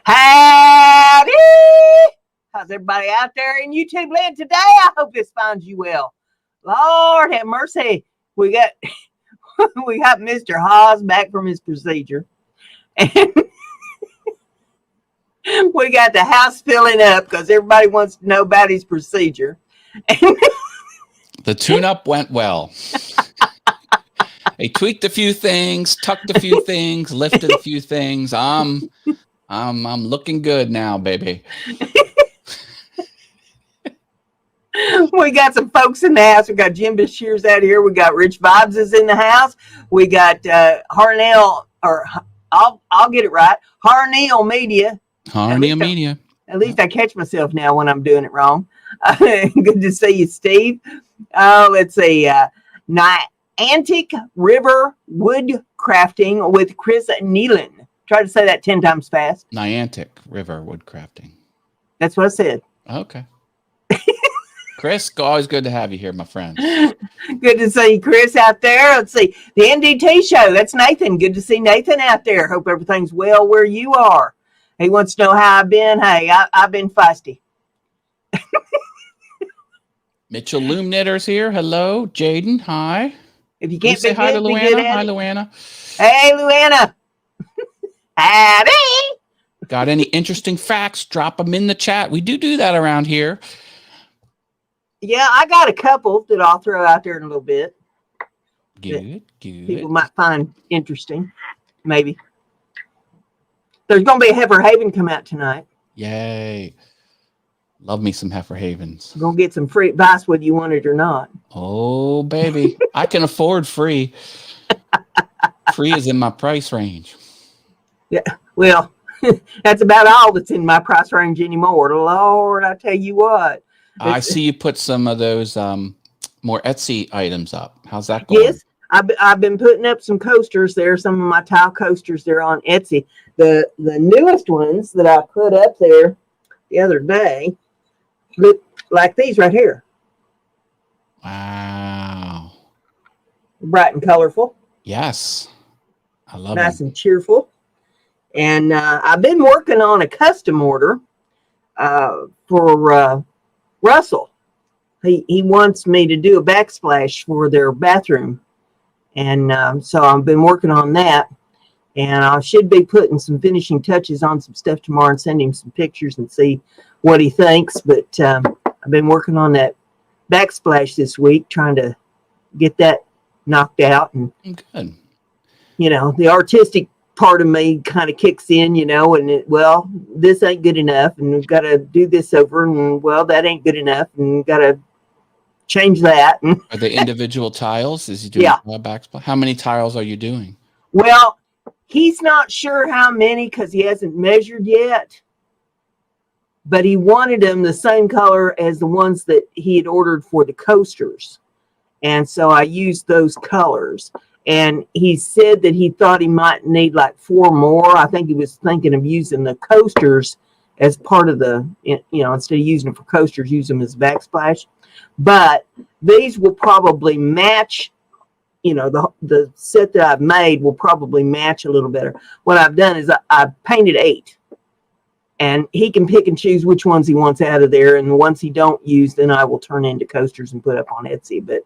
Howdy! How's everybody out there in YouTube land today? I hope this finds you well. Lord have mercy. We got we got Mr. Haas back from his procedure. And we got the house filling up because everybody wants to know about his procedure. The tune-up went well. They tweaked a few things, tucked a few things, lifted a few things. I'm looking good now, baby. We got some folks in the house. We got Jim Bashir's out here. We got Rich Vibes is in the house. We got Harnell, or I'll get it right. Harnell Media. Harnell Media. At least I catch myself now when I'm doing it wrong. Good to see you, Steve. Let's see. Niantic River Woodcrafting with Chris Nealon. Try to say that 10 times fast. Niantic River Woodcrafting. That's what I said. Okay. Chris, always good to have you here, my friend. Good to see Chris out there. Let's see. The NDT show. That's Nathan. Good to see Nathan out there. Hope everything's well where you are. He wants to know how I've been. Hey, I've been feisty. Mitchell Loom Knitter's here. Hello. Jaden, hi. If you can't say hi to Luana. Hi, Luana. Hey, Luana. Howdy. Got any interesting facts? Drop them in the chat. We do that around here. Yeah, I got a couple that I'll throw out there in a little bit. Good. People might find interesting, maybe. There's going to be a Heifer Haven come out tonight. Yay. Love me some Heifer Havens. We're going to get some free advice whether you want it or not. Oh, baby. I can afford free. Free is in my price range. Yeah, well, that's about all that's in my price range anymore. Lord, I tell you what. I see you put some of those more Etsy items up. How's that going? Yes, I've been putting up some coasters there, some of my tile coasters there on Etsy. The newest ones that I put up there the other day look like these right here. Wow. Bright and colorful. Yes. I love it. Nice and cheerful. And I've been working on a custom order for Russell. He wants me to do a backsplash for their bathroom. And so I've been working on that. And I should be putting some finishing touches on some stuff tomorrow and send him some pictures and see what he thinks. But I've been working on that backsplash this week, trying to get that knocked out. And good. You know, the artistic part of me kind of kicks in, you know, and this ain't good enough, and we've got to do this over, and that ain't good enough, and got to change that. Are they individual tiles? Is he doing backsplash? How many tiles are you doing? Well, he's not sure how many because he hasn't measured yet, but he wanted them the same color as the ones that he had ordered for the coasters, and so I used those colors. And he said that he thought he might need like 4 more. I think he was thinking of using the coasters as part of the, instead of using them for coasters, use them as backsplash. But these will probably match, the set that I've made will probably match a little better. What I've done is I've painted 8. And he can pick and choose which ones he wants out of there. And the ones he don't use, then I will turn into coasters and put up on Etsy. But,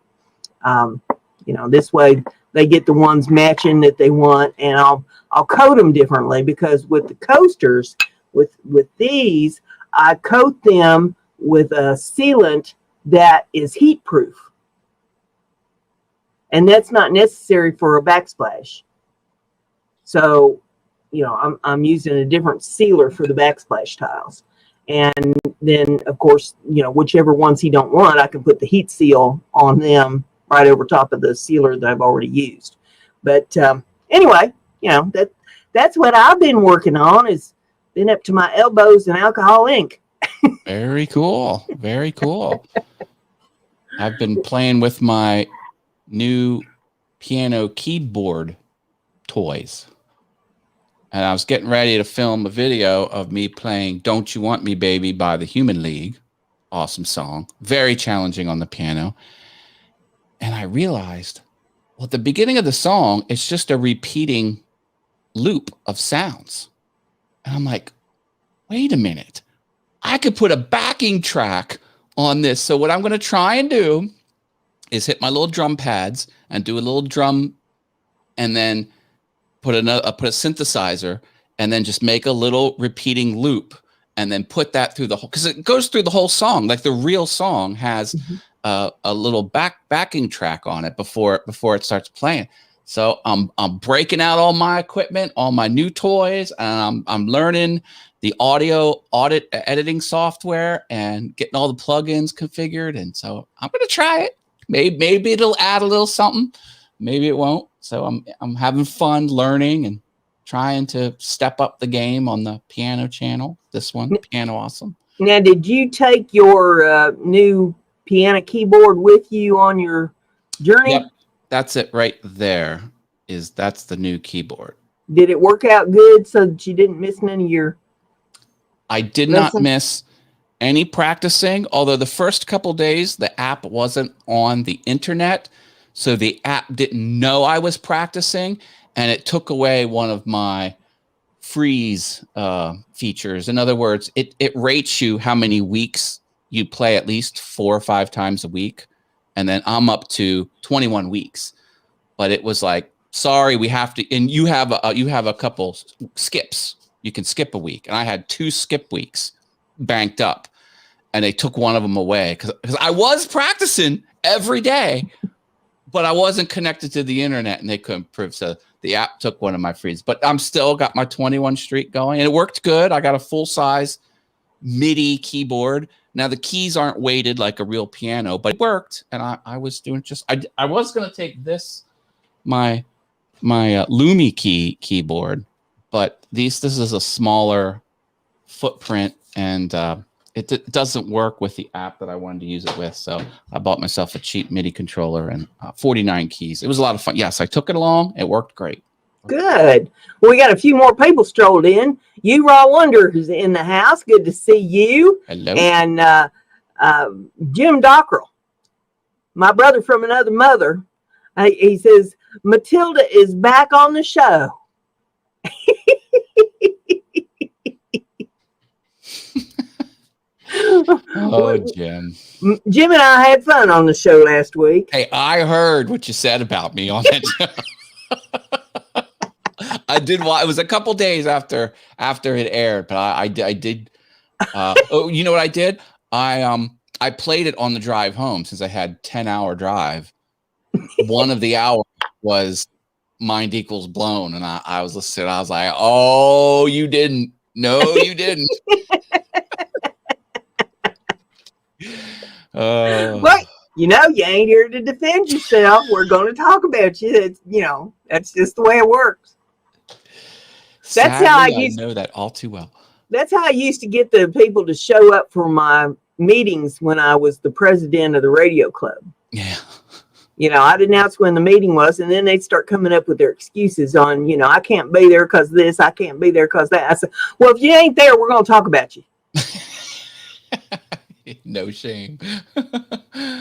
this way they get the ones matching that they want, and I'll coat them differently because with the coasters, with these, I coat them with a sealant that is heat proof, and that's not necessary for a backsplash. So, I'm using a different sealer for the backsplash tiles, and then of course, whichever ones he don't want, I can put the heat seal on them right over top of the sealer that I've already used. But anyway, that's what I've been working on, is been up to my elbows in alcohol ink. Very cool. Very cool. I've been playing with my new piano keyboard toys. And I was getting ready to film a video of me playing Don't You Want Me Baby by the Human League. Awesome song. Very challenging on the piano. And I realized, at the beginning of the song, it's just a repeating loop of sounds. And I'm like, wait a minute. I could put a backing track on this. So what I'm going to try and do is hit my little drum pads and do a little drum, and then put a synthesizer, and then just make a little repeating loop, and then put that through the whole, because it goes through the whole song. Like the real song has a little backing track on it before it starts playing. So I'm breaking out all my equipment, all my new toys, and I'm learning the audio editing software and getting all the plugins configured. And so I'm gonna try it. Maybe it'll add a little something. Maybe it won't. So I'm having fun learning and trying to step up the game on the piano channel. This one, Piano Awesome. Now, did you take your new piano keyboard with you on your journey? Yep, that's it right there. That's the new keyboard. Did it work out good so that you didn't miss none of your I did not miss any practicing, although the first couple days the app wasn't on the internet, so the app didn't know I was practicing, and it took away one of my freeze features. In other words, it rates you how many weeks you play at least 4 or 5 times a week, and then I'm up to 21 weeks. But it was like, sorry, we have to, and you have a couple skips. You can skip a week, and I had 2 skip weeks banked up, and they took one of them away because I was practicing every day, but I wasn't connected to the internet, and they couldn't prove. So the app took one of my frees, but I'm still got my 21 streak going, and it worked good. I got a full size MIDI keyboard. Now the keys aren't weighted like a real piano, but it worked, and I was doing I was gonna take this my Lumi keyboard, but this is a smaller footprint, and it doesn't work with the app that I wanted to use it with. So I bought myself a cheap MIDI controller and 49 keys. It was a lot of fun. Yes, I took it along. It worked great. Good. Well, we got a few more people strolled in. You, Raw Wonder, who's in the house. Good to see you. Hello. And Jim Dockrell, my brother from another mother. He says, Matilda is back on the show. Oh, Jim. Jim and I had fun on the show last week. Hey, I heard what you said about me on that show. I did. It was a couple days after it aired, but I did. Oh, you know what I did? I played it on the drive home since I had 10-hour drive. One of the hours was Mind Equals Blown, and I was listening. I was like, "Oh, you didn't? No, you didn't." But you ain't here to defend yourself. We're going to talk about you. It's, that's just the way it works. That's how I know that all too well. That's how I used to get the people to show up for my meetings when I was the president of the radio club. Yeah. I'd announce when the meeting was, and then they'd start coming up with their excuses on, I can't be there because this, I can't be there because that. I said, well, if you ain't there, we're going to talk about you. No shame.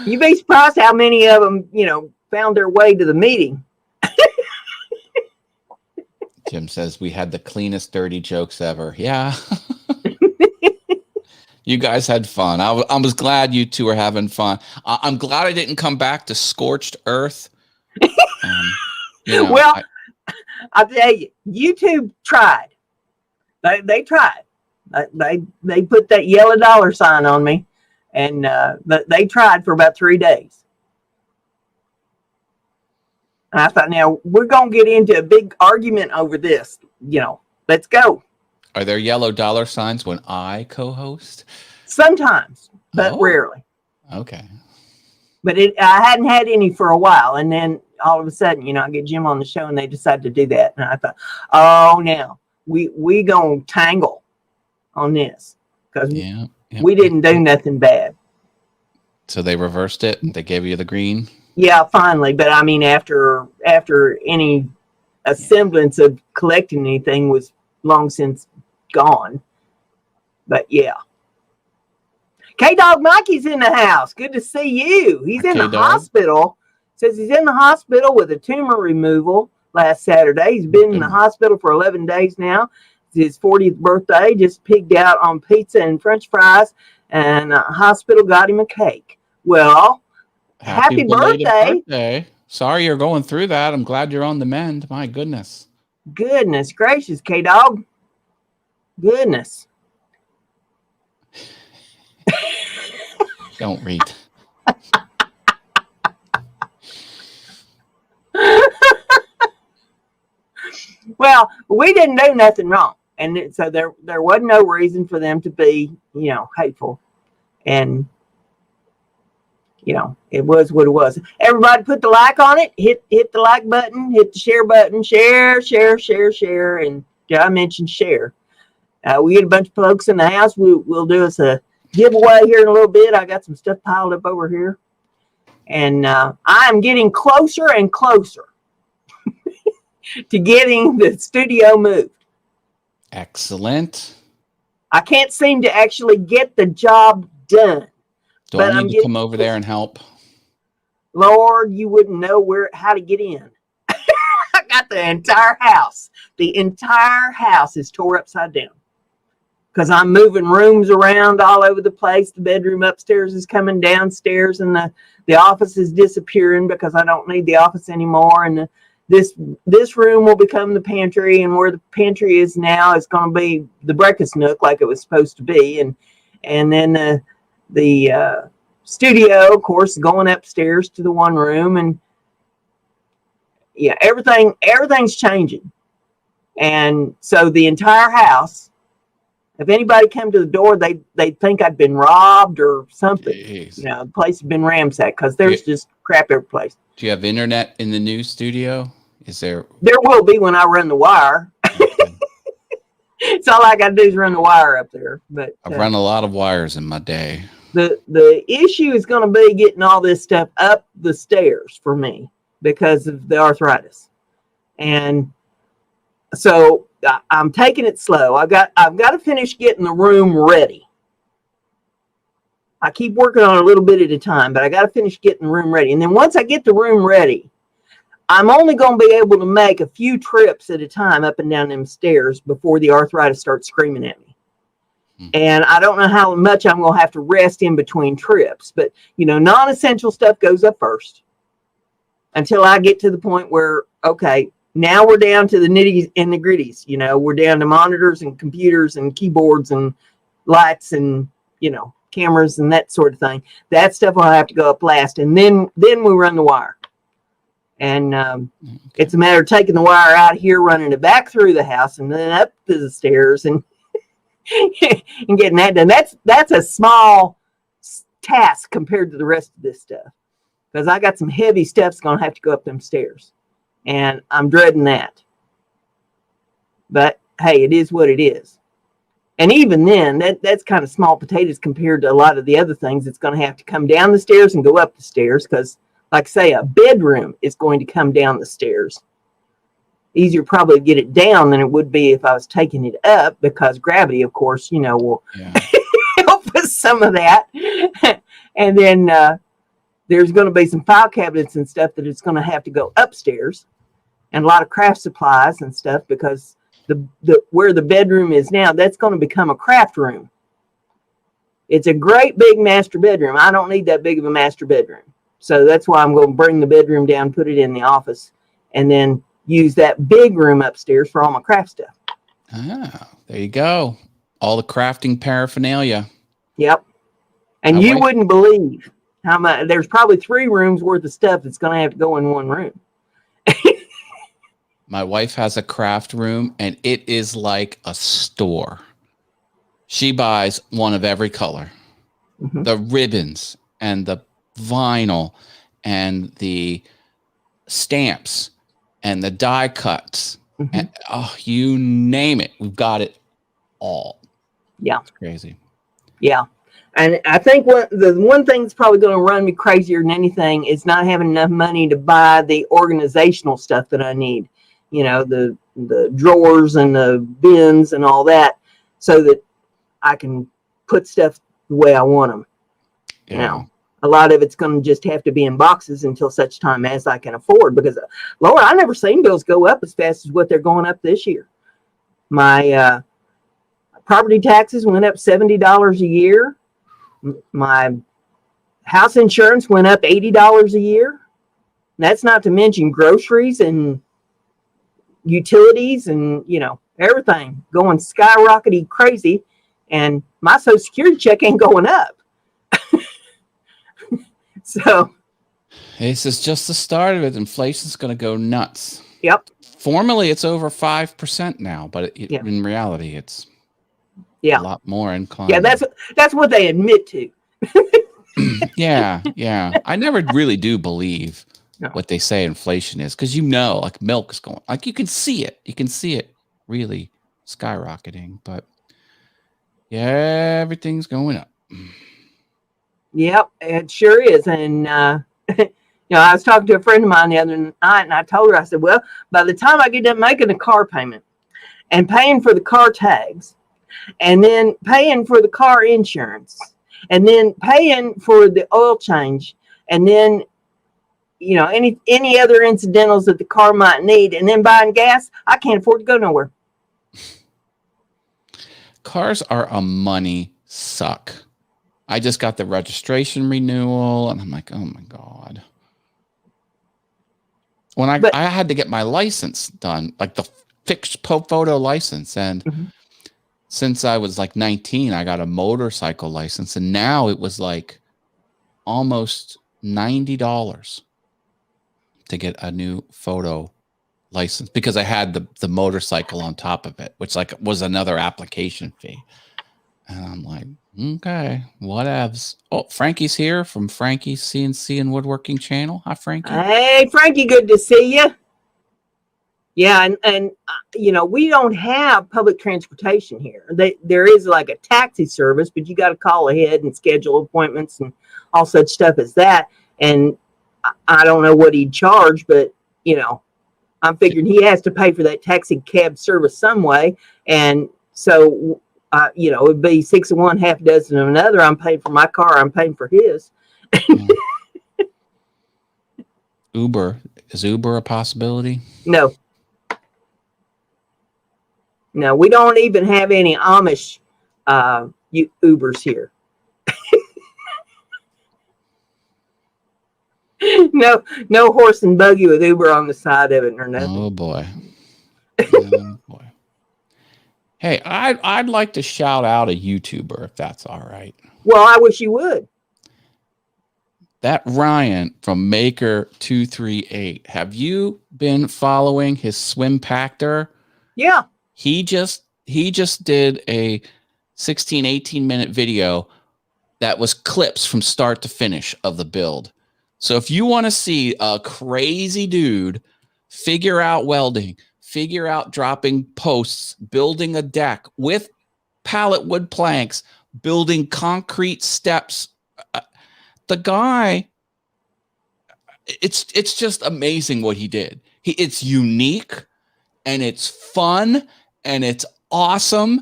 You'd be surprised how many of them, found their way to the meeting. Jim says we had the cleanest dirty jokes ever. Yeah. You guys had fun. I was glad you two were having fun. I'm glad I didn't come back to scorched earth. Well, I'll tell you, YouTube tried. They tried. They put that yellow dollar sign on me, and they tried for about 3 days. And I thought, now we're going to get into a big argument over this. Let's go. Are there yellow dollar signs when I co-host? Sometimes, but rarely. Okay. But I hadn't had any for a while. And then all of a sudden, I get Jim on the show and they decided to do that. And I thought, oh, now we going to tangle on this because we didn't do nothing bad. So they reversed it. They gave you the green. Yeah, finally. But I mean, after any semblance of collecting anything was long since gone. But yeah. K-Dog Mikey's in the house. Good to see you. He's in the hospital. Says he's in the hospital with a tumor removal last Saturday. He's been in the hospital for 11 days now. his 40th birthday. Just pigged out on pizza and French fries, and hospital got him a cake. Well, happy birthday. Sorry you're going through that. I'm glad you're on the mend. My goodness. Goodness gracious, K-Dog. Goodness. Don't read. Well, we didn't do nothing wrong. And so there wasn't no reason for them to be, hateful. And, it was what it was. Everybody put the like on it. Hit the like button. Hit the share button. Share. And did I mention share? We get a bunch of folks in the house. We'll do us a giveaway here in a little bit. I got some stuff piled up over here. And I'm getting closer and closer to getting the studio moved. Excellent. I can't seem to actually get the job done. Do I need to come over there and help? Lord, you wouldn't know how to get in. I got the entire house. The entire house is tore upside down because I'm moving rooms around all over the place. The bedroom upstairs is coming downstairs, and the office is disappearing because I don't need the office anymore. And this room will become the pantry, and where the pantry is now is going to be the breakfast nook like it was supposed to be. And then the studio, of course, going upstairs to the one room. And yeah, everything's changing. And so the entire house, if anybody come to the door, they'd think I'd been robbed or something. Jeez. The place has been ransacked because there's just crap every place. Do you have internet in the new studio? Is there? There will be when I run the wire. Okay. It's all I got to do is run the wire up there. But I've run a lot of wires in my day. The issue is going to be getting all this stuff up the stairs for me because of the arthritis. And so I'm taking it slow. I've got to finish getting the room ready. I keep working on it a little bit at a time, but I got to finish getting the room ready. And then once I get the room ready, I'm only going to be able to make a few trips at a time up and down them stairs before the arthritis starts screaming at me. And I don't know how much I'm going to have to rest in between trips, but non-essential stuff goes up first until I get to the point where, okay, now we're down to the nitties and the gritties. We're down to monitors and computers and keyboards and lights and, cameras and that sort of thing. That stuff will have to go up last. And then we run the wire. And It's a matter of taking the wire out here, running it back through the house and then up to the stairs and and getting that done. That's a small task compared to the rest of this stuff, because I got some heavy stuff that's going to have to go up them stairs, and I'm dreading that. But hey, it is what it is. And even then, that's kind of small potatoes compared to a lot of the other things. It's going to have to come down the stairs and go up the stairs because, like I say, a bedroom is going to come down the stairs. Easier probably to get it down than it would be if I was taking it up, because gravity, of course, will help with some of that. And then there's going to be some file cabinets and stuff that it's going to have to go upstairs, and a lot of craft supplies and stuff, because the where the bedroom is now, that's going to become a craft room. It's a great big master bedroom. I don't need that big of a master bedroom. So that's why I'm going to bring the bedroom down, put it in the office, and then use that big room upstairs for all my craft stuff. Ah, there you go. All the crafting paraphernalia. Yep. And you wouldn't believe how much. There's probably 3 rooms worth of stuff that's going to have to go in one room. My wife has a craft room, and it is like a store. She buys one of every color. Mm-hmm. The ribbons and the vinyl and the stamps and the die cuts. Mm-hmm. And you name it, we've got it all. Yeah. It's crazy. Yeah. And I think the one thing that's probably going to run me crazier than anything is not having enough money to buy the organizational stuff that I need. The drawers and the bins and all that, so that I can put stuff the way I want them. Yeah. A lot of it's going to just have to be in boxes until such time as I can afford, because, Lord, I never seen bills go up as fast as what they're going up this year. My property taxes went up $70 a year. My house insurance went up $80 a year. That's not to mention groceries and utilities and, everything going skyrocketing crazy. And my Social Security check ain't going up. So this is just the start of it. Inflation's going to go nuts. Yep. Formally, it's over 5% now, but in reality, it's a lot more inclined. Yeah, that's what they admit to. Yeah. I never really do believe what they say inflation is, because like milk is going, like you can see it. You can see it really skyrocketing, but yeah, everything's going up. Yep, it sure is. And I was talking to a friend of mine the other night, and I told her, I said, well, by the time I get done making a car payment and paying for the car tags, and then paying for the car insurance, and then paying for the oil change, and then any other incidentals that the car might need, and then buying gas, I can't afford to go nowhere. Cars are a money suck. I just got the registration renewal, and I'm like, oh my God. When I had to get my license done, like the fixed photo license, and since I was like 19, I got a motorcycle license, and now it was like almost $90 to get a new photo license, because I had the motorcycle on top of it, which like was another application fee. And I'm like, okay, whatevs. Oh, Frankie's here from Frankie's CNC and Woodworking channel. Hi, Frankie. Hey, Frankie, good to see you. Yeah, and we don't have public transportation here. There is like a taxi service, but you got to call ahead and schedule appointments and all such stuff as that. And I don't know what he'd charge, but I'm figuring he has to pay for that taxi cab service some way. And so, it'd be 6 of one, half a dozen of another. I'm paying for my car. I'm paying for his. Uber. Is Uber a possibility? No, we don't even have any Amish Ubers here. No horse and buggy with Uber on the side of it or nothing. Oh boy. Oh boy. Hey, I'd like to shout out a YouTuber, if that's all right. Well, I wish you would. That Ryan from Maker238. Have you been following his swim pactor? Yeah. He just did a 18 minute video that was clips from start to finish of the build. So if you want to see a crazy dude figure out welding, figure out dropping posts, building a deck with pallet wood planks, building concrete steps, the guy, it's just amazing what he did. It's unique, and it's fun, and it's awesome,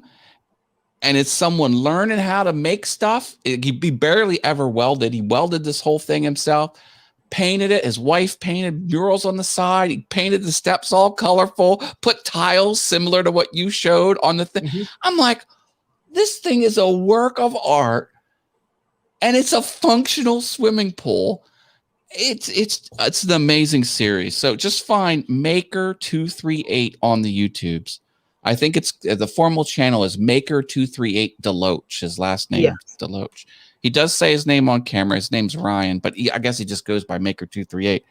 and it's someone learning how to make stuff. He barely ever welded. He welded this whole thing himself, painted it. His wife painted murals on the side. He painted the steps all colorful, put tiles similar to what you showed on the thing. Mm-hmm. I'm like, this thing is a work of art, and it's a functional swimming pool. It's an amazing series. So just find Maker238 on the YouTubes. I think it's the formal channel is Maker238 Deloach. His last name Deloach. He does say his name on camera. His name's Ryan, but I guess he just goes by Maker238.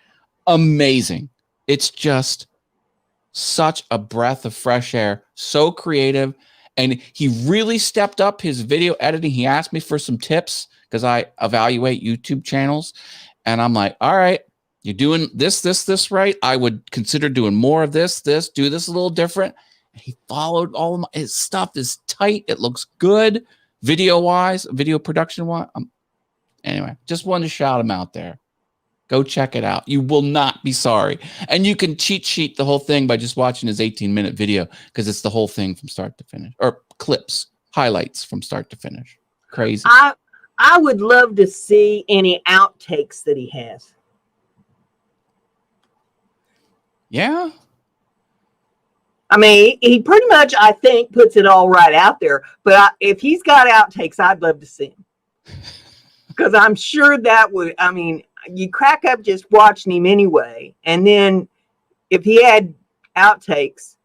Amazing. It's just such a breath of fresh air. So creative. And he really stepped up his video editing. He asked me for some tips because I evaluate YouTube channels. And I'm like, all right, you're doing this right. I would consider doing more of this, do this a little different. And he followed all of his stuff is tight. It looks good video-wise, video production-wise. Anyway, just wanted to shout him out there. Go check it out. You will not be sorry. And you can cheat sheet the whole thing by just watching his 18-minute video because it's the whole thing from start to finish. Or clips, highlights from start to finish. Crazy. I would love to see any outtakes that he has. Yeah. I mean, he pretty much, I think, puts it all right out there. But if he's got outtakes, I'd love to see him. Because I'm sure that would, I mean, you crack up just watching him anyway. And then if he had outtakes,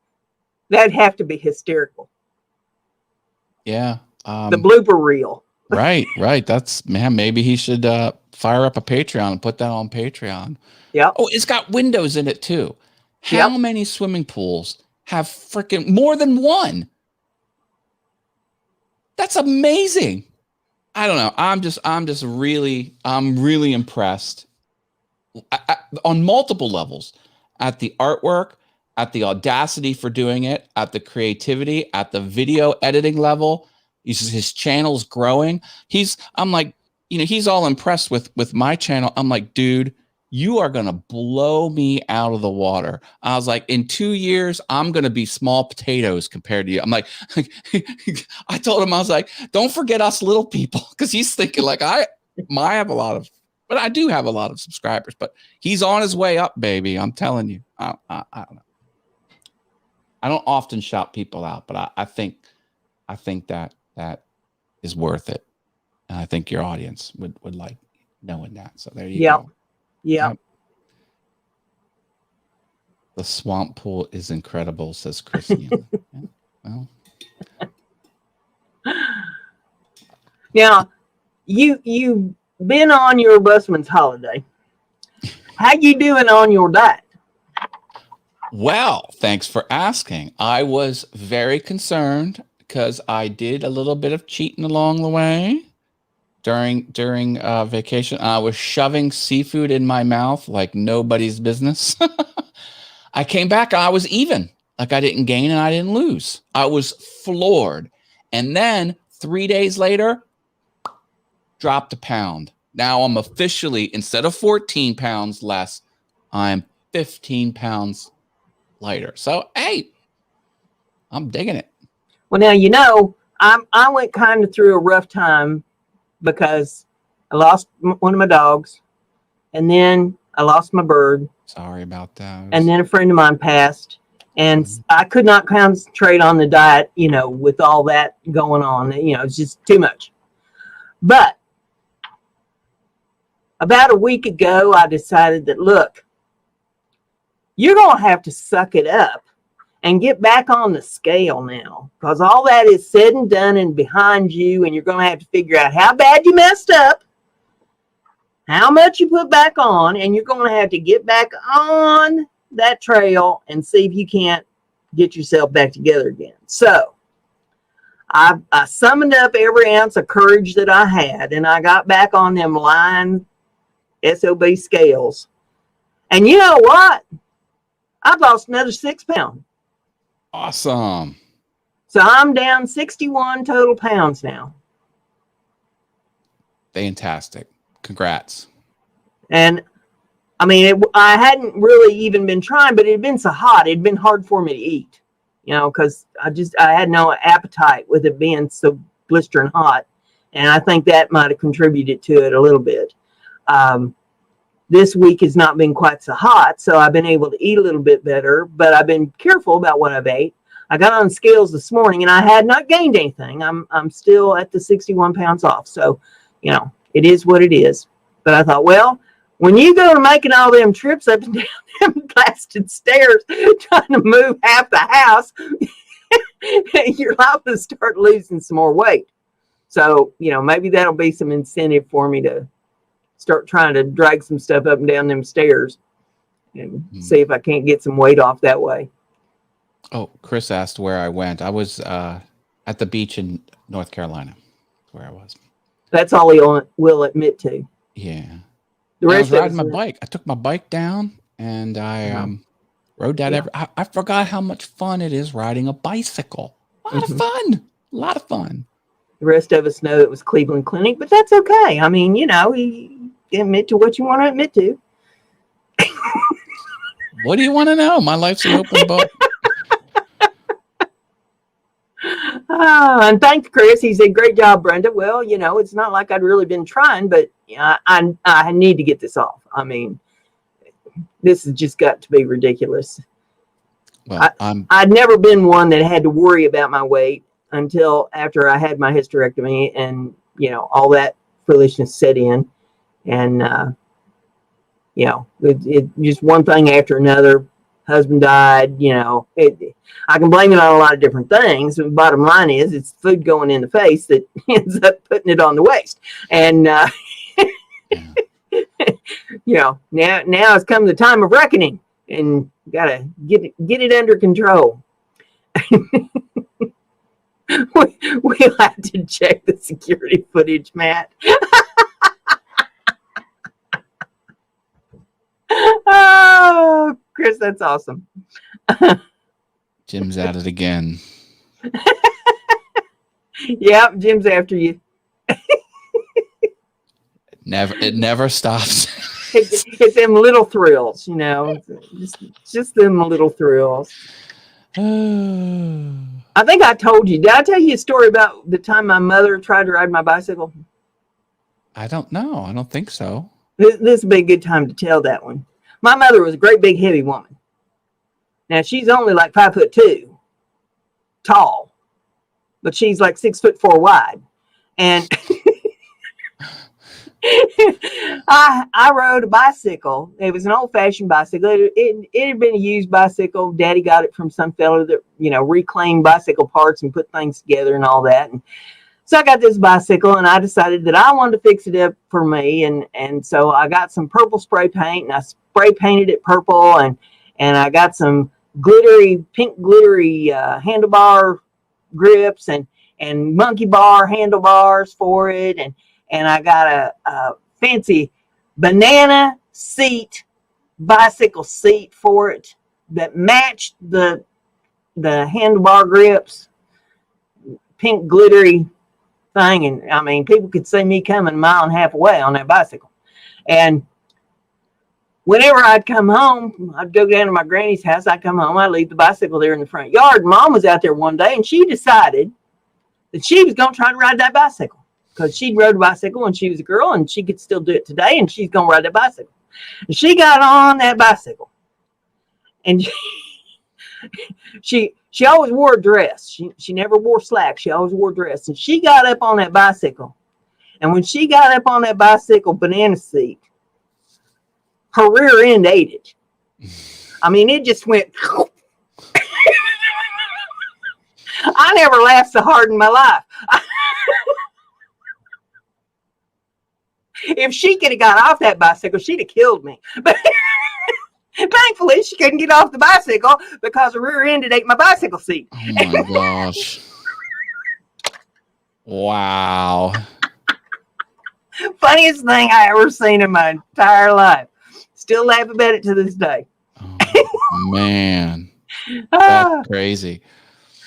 that'd have to be hysterical. Yeah. The blooper reel. Right. That's, man, maybe he should fire up a Patreon and put that on Patreon. Yeah. Oh, it's got windows in it too. How many swimming pools have freaking more than one? That's amazing. I don't know. I'm really impressed on multiple levels, at the artwork, at the audacity for doing it, at the creativity, at the video editing level. His channel's growing. I'm like, he's all impressed with my channel. I'm like, dude, you are going to blow me out of the water. I was like, in 2 years, I'm going to be small potatoes compared to you. I'm like, I told him, I was like, don't forget us little people. Cause he's thinking like, I have a lot of, but I do have a lot of subscribers, but he's on his way up, baby. I'm telling you, I don't know. I don't often shout people out, but I think that is worth it. And I think your audience would like knowing that. So there you go. Yep. The swamp pool is incredible, says Christian. Well, now you've been on your busman's holiday. How you doing on your diet? Well, thanks for asking. I was very concerned because I did a little bit of cheating along the way. During vacation, I was shoving seafood in my mouth like nobody's business. I came back, I was even. Like I didn't gain and I didn't lose. I was floored. And then 3 days later, dropped a pound. Now I'm officially, instead of 14 pounds less, I'm 15 pounds lighter. So, hey, I'm digging it. Well, now, I went kind of through a rough time because I lost one of my dogs, and then I lost my bird. Sorry about that. And then a friend of mine passed, and I could not concentrate on the diet, with all that going on. It's just too much. But about a week ago, I decided that, look, you're going to have to suck it up and get back on the scale now, because all that is said and done and behind you, and you're going to have to figure out how bad you messed up, how much you put back on, and you're going to have to get back on that trail and see if you can't get yourself back together again. So I summoned up every ounce of courage that I had, and I got back on them line SOB scales. And you know what? I've lost another 6 pounds. Awesome. So I'm down 61 total pounds now. Fantastic. Congrats. And I mean, I hadn't really even been trying, but it had been so hot. It had been hard for me to eat, because I had no appetite with it being so blistering hot. And I think that might have contributed to it a little bit. This week has not been quite so hot, so I've been able to eat a little bit better, but I've been careful about what I've ate. I got on scales this morning, and I had not gained anything. I'm still at the 61 pounds off, so, it is what it is. But I thought, well, when you go to making all them trips up and down them blasted stairs, trying to move half the house, you're liable to start losing some more weight. So, maybe that'll be some incentive for me to start trying to drag some stuff up and down them stairs and see if I can't get some weight off that way. Oh, Chris asked where I went. I was at the beach in North Carolina. That's where I was. That's all he will admit to. Yeah. The rest I was riding my bike. I took my bike down and I rode that. I forgot how much fun it is riding a bicycle. A lot of fun. A lot of fun. The rest of us know it was Cleveland Clinic, but that's okay. I mean, you admit to what you want to admit to. What do you want to know? My life's an open book. And thanks, Chris. He said, great job, Brenda. Well, it's not like I'd really been trying, but I need to get this off. I mean, this has just got to be ridiculous. Well, I'd never been one that had to worry about my weight until after I had my hysterectomy, and all that foolishness set in, and it just one thing after another. Husband died. I can blame it on a lot of different things. The bottom line is, it's food going in the face that ends up putting it on the waist, and now it's come the time of reckoning, and gotta get it under control. We'll have to check the security footage, Matt. Oh, Chris, that's awesome. Jim's at it again. Yep, Jim's after you. It never stops. It's them little thrills, just them little thrills. I think I told you. Did I tell you a story about the time my mother tried to ride my bicycle? I don't know. I don't think so. This would be a good time to tell that one. My mother was a great big heavy woman. Now she's only like 5'2" tall, but she's like 6'4" wide. And I rode a bicycle. It was an old-fashioned bicycle. It had been a used bicycle. Daddy got it from some fellow that reclaimed bicycle parts and put things together and all that. And so I got this bicycle, and I decided that I wanted to fix it up for me. And so I got some purple spray paint, and I spray painted it purple, and I got some pink glittery handlebar grips and monkey bar handlebars for it, and I got a fancy banana bicycle seat for it that matched the handlebar grips, pink glittery thing. And I mean, people could see me coming a mile and a half away on that bicycle. And whenever I'd come home, I'd go down to my granny's house. I'd come home, I'd leave the bicycle there in the front yard. Mom was out there one day, and she decided that she was going to try to ride that bicycle, because she'd rode a bicycle when she was a girl, and she could still do it today, and she's going to ride that bicycle. And she got on that bicycle, and she always wore a dress. She never wore slacks. She always wore a dress. And she got up on that bicycle, and when she got up on that bicycle banana seat, her rear end ate it. I mean, it just went. I never laughed so hard in my life. If she could have got off that bicycle, she'd have killed me. But thankfully, she couldn't get off the bicycle because her rear end ate my bicycle seat. Oh my gosh. Wow. Funniest thing I ever seen in my entire life. Still laugh about it to this day. Oh, man. That's crazy.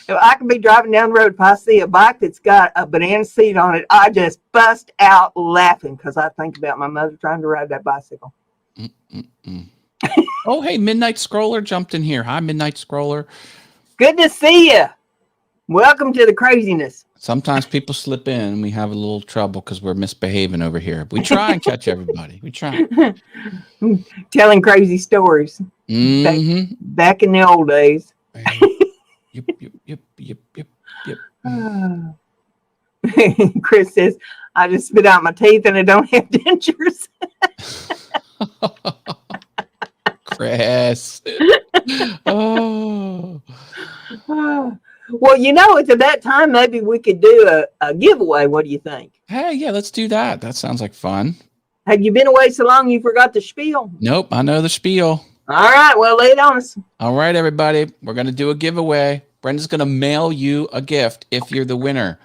If I could be driving down the road, if I see a bike that's got a banana seat on it, I just bust out laughing because I think about my mother trying to ride that bicycle. Oh, hey, Midnight Scroller jumped in here. Hi, Midnight Scroller. Good to see you. Welcome to the craziness. Sometimes people slip in and we have a little trouble because we're misbehaving over here. We try and catch everybody. We try. Telling crazy stories. Back in the old days. Yep. Chris says, I just spit out my teeth and I don't have dentures. Chris. Oh. Well, it's at that time, maybe we could do a giveaway. What do you think? Hey, yeah, let's do that. That sounds like fun. Have you been away so long you forgot the spiel? Nope, I know the spiel. All right, well, lay it on us. All right, everybody. We're going to do a giveaway. Brenda's going to mail you a gift if you're the winner.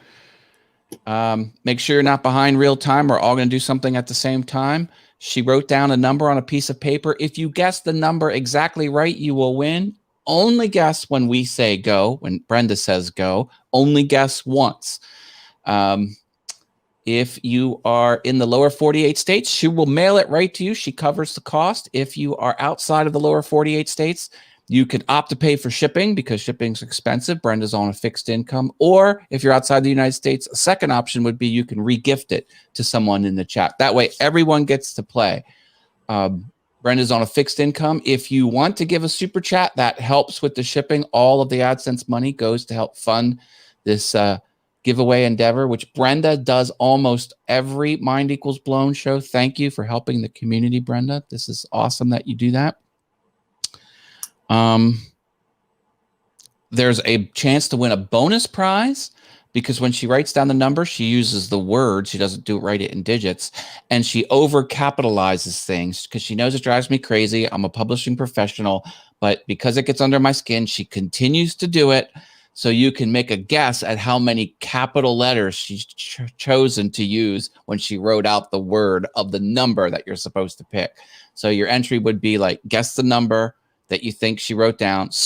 Make sure you're not behind real time. We're all going to do something at the same time. She wrote down a number on a piece of paper. If you guess the number exactly right, you will win. Only guess when we say go, when Brenda says go. Only guess once. If you are in the lower 48 states, she will mail it right to you. She covers the cost. If you are outside of the lower 48 states, you can opt to pay for shipping because shipping's expensive. Brenda's on a fixed income. Or if you're outside the United States, a second option would be you can re-gift it to someone in the chat. That way, everyone gets to play. Brenda's on a fixed income. If you want to give a super chat, that helps with the shipping. All of the AdSense money goes to help fund this giveaway endeavor, which Brenda does almost every Mind Equals Blown show. Thank you for helping the community, Brenda. This is awesome that you do that. There's a chance to win a bonus prize because when she writes down the number, she uses the word. She doesn't write it in digits, and she over capitalizes things because she knows it drives me crazy. I'm a publishing professional, but because it gets under my skin, she continues to do it. So you can make a guess at how many capital letters she's chosen to use when she wrote out the word of the number that you're supposed to pick. So your entry would be like, guess the number that you think she wrote down, /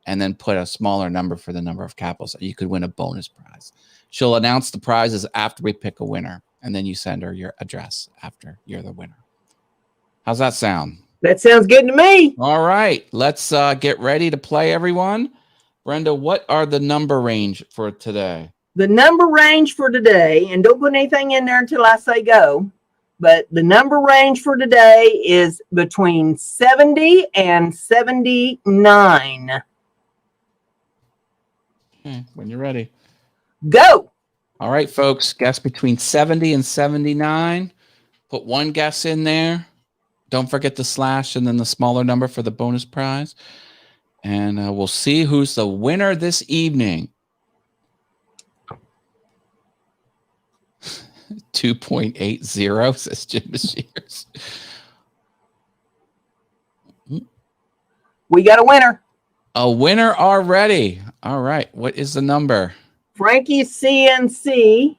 and then put a smaller number for the number of capitals. You could win a bonus prize. She'll announce the prizes after we pick a winner, and then you send her your address after you're the winner. How's that sound? That sounds good to me. All right, let's get ready to play, everyone. Brenda, what are the number range for today? The number range for today, and don't put anything in there until I say go, but the number range for today is between 70 and 79. Okay, when you're ready. Go. All right, folks, guess between 70 and 79. Put one guess in there. Don't forget the / and then the smaller number for the bonus prize. And we'll see who's the winner this evening. 2.80, says Jim Shears. We got a winner. A winner already. All right. What is the number? Frankie CNC.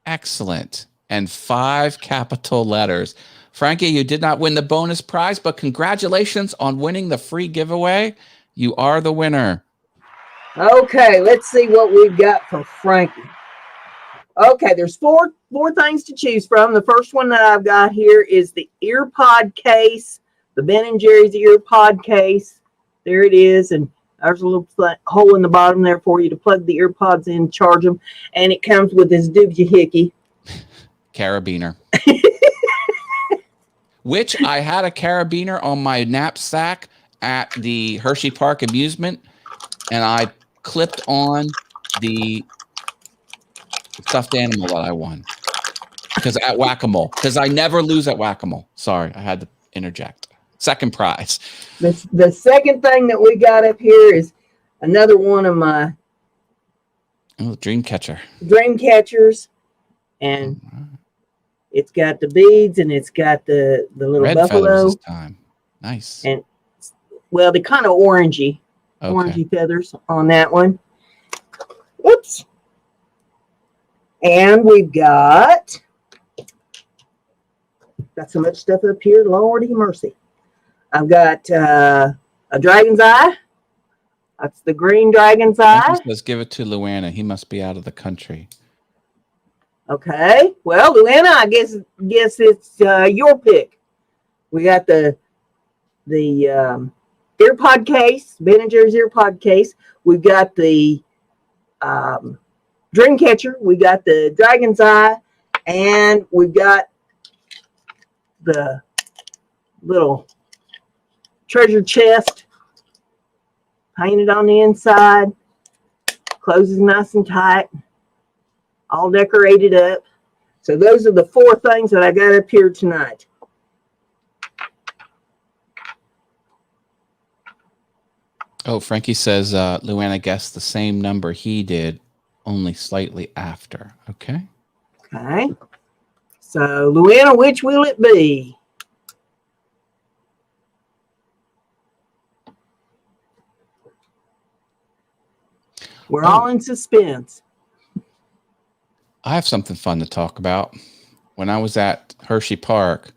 Excellent. And 5 capital letters. Frankie, you did not win the bonus prize, but congratulations on winning the free giveaway. You are the winner. Okay, let's see what we've got for Frankie. Okay, there's four things to choose from. The first one that I've got here is the earpod case, the Ben & Jerry's earpod case. There it is, and there's a little hole in the bottom there for you to plug the earpods in, charge them, and it comes with this doohickey carabiner. Which I had a carabiner on my knapsack at the Hershey Park amusement, and I clipped on the stuffed animal that I won because at whack-a-mole, because I never lose at whack-a-mole. Sorry, I had to interject. Second prize. The second thing that we got up here is another one of my dream catcher. Dream catchers, and it's got the beads and it's got the little red buffalo feathers this time. Nice. And well, the kind of orangey feathers on that one. Whoops. And we've got so much stuff up here. Lordy mercy. I've got a dragon's eye. That's the green dragon's eye. Let's give it to Luana. He must be out of the country. Okay. Well, Luana, I guess it's your pick. We got the earpod case, Ben & Jerry's earpod case. We've got the dream catcher. We got the dragon's eye, and we've got the little treasure chest painted on the inside. Closes nice and tight. All decorated up. So those are the 4 things that I got up here tonight. Oh, Frankie says Luana guessed the same number he did, only slightly after. Okay. Okay. So, Luana, which will it be? We're all in suspense. I have something fun to talk about. When I was at Hershey Park,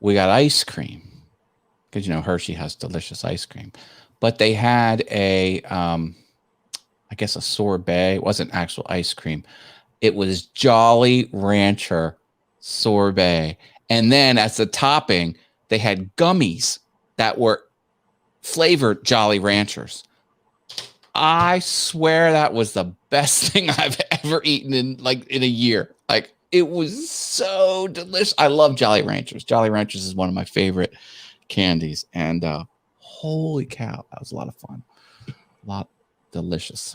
we got ice cream because, Hershey has delicious ice cream. But they had a sorbet. It wasn't actual ice cream. It was Jolly Rancher sorbet. And then as the topping, they had gummies that were flavored Jolly Ranchers. I swear that was the best thing I've ever eaten in a year. Like, It was so delicious. I love Jolly Ranchers. Jolly Ranchers is one of my favorite candies. And holy cow, that was a lot of fun. A lot delicious.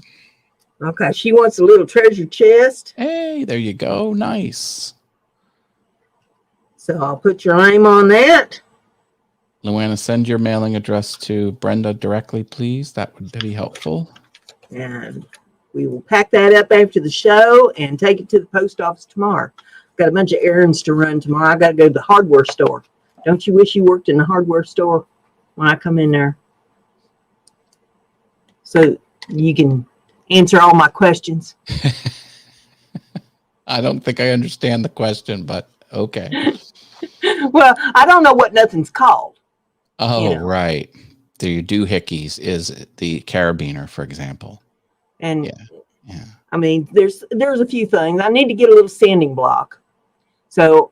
Okay, she wants a little treasure chest. Hey, there you go. Nice. So I'll put your name on that. Luana, send your mailing address to Brenda directly, please. That would be helpful. And we will pack that up after the show and take it to the post office tomorrow. Got a bunch of errands to run tomorrow. I got to go to the hardware store. Don't you wish you worked in the hardware store when I come in there? So you can answer all my questions. I don't think I understand the question, but okay. Well, I don't know what nothing's called. Oh, right. The doohickeys is the carabiner, for example. And yeah. I mean, there's a few things. I need to get a little sanding block. So,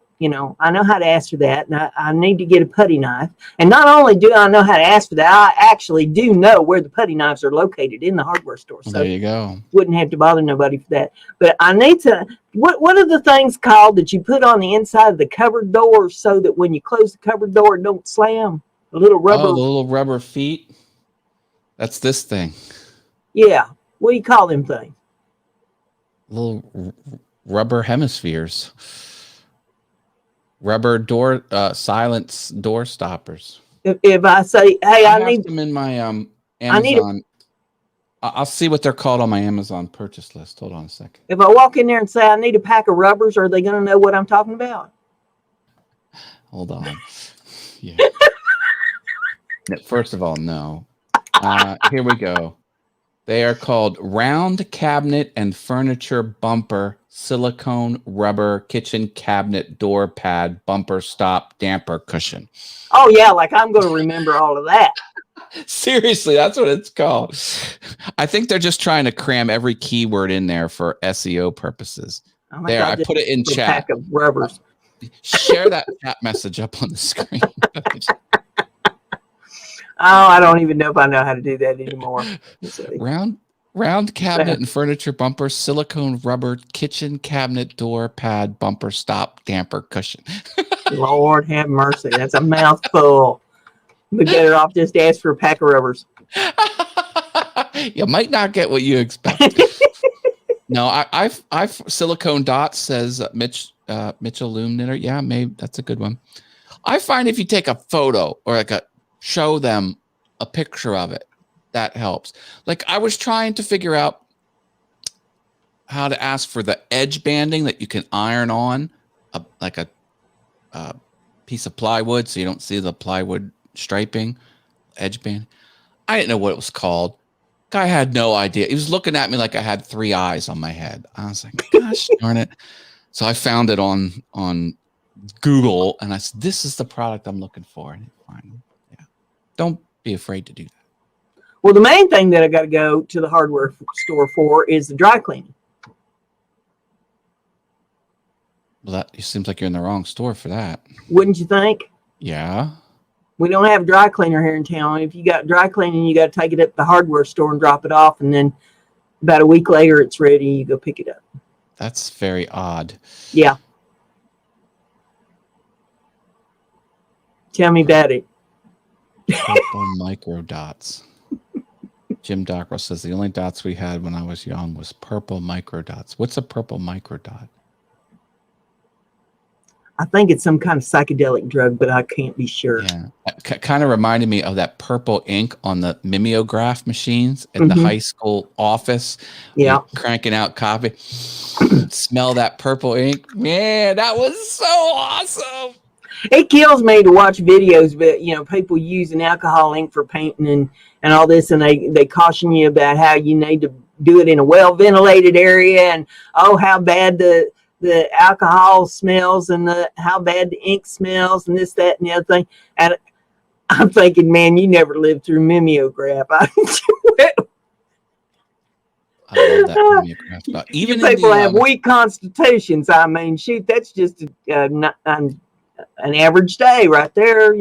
I know how to ask for that. And I need to get a putty knife. And not only do I know how to ask for that, I actually do know where the putty knives are located in the hardware store. So there you go. Wouldn't have to bother nobody for that. But I need to, what are the things called that you put on the inside of the cupboard door so that when you close the cupboard door, it don't slam? The little rubber. Oh, the little rubber feet. That's this thing. Yeah. What do you call them things? Little rubber hemispheres. Rubber door, silence door stoppers. If I say, hey, I need them in my Amazon. I'll see what they're called on my Amazon purchase list. Hold on a second. If I walk in there and say I need a pack of rubbers, are they going to know what I'm talking about? Hold on. Yeah. First of all, no. Here we go. They are called round cabinet and furniture bumper silicone rubber kitchen cabinet door pad bumper stop damper cushion. Oh yeah, like I'm going to remember all of that. Seriously, that's what it's called. I think they're just trying to cram every keyword in there for SEO purposes. Oh there, God, I put it in chat. Pack of rubbers. Share that chat message up on the screen. Oh, I don't even know if I know how to do that anymore. Round cabinet and furniture bumper, silicone rubber kitchen cabinet door pad bumper stop damper cushion. Lord have mercy. That's a mouthful. Be better off just ask for a pack of rubbers. You might not get what you expect. No, I've silicone dots, says Mitchell Loom Knitter. Yeah, maybe that's a good one. I find if you take a photo or show them a picture of it, that helps. Like I was trying to figure out how to ask for the edge banding that you can iron on like a piece of plywood so you don't see the plywood striping, edge band. I didn't know what it was called. Guy had no idea. He was looking at me like I had 3 eyes on my head. I was like, gosh darn it. So I found it on Google and I said, this is the product I'm looking for. And yeah. Don't be afraid to do that. Well, the main thing that I got to go to the hardware store for is the dry cleaning. Well, that seems like you're in the wrong store for that. Wouldn't you think? Yeah. We don't have a dry cleaner here in town. If you got dry cleaning, you got to take it up to the hardware store and drop it off. And then about a week later, it's ready. You go pick it up. That's very odd. Yeah. Tell me about it. Purple micro dots. Jim Dockrell says the only dots we had when I was young was purple micro dots. What's a purple micro dot? I think it's some kind of psychedelic drug, but I can't be sure. Yeah, kind of reminded me of that purple ink on the mimeograph machines at the high school office. Yeah, cranking out copy. Smell that purple ink, man. That was so awesome. It kills me to watch videos, but people using alcohol ink for painting and all this, and they caution you about how you need to do it in a well ventilated area, and how bad the alcohol smells and how bad the ink smells and this, that, and the other thing. And I'm thinking, man, you never lived through mimeograph. I love that mimeograph. Even people have weak constitutions. I mean, shoot, that's just an average day right there,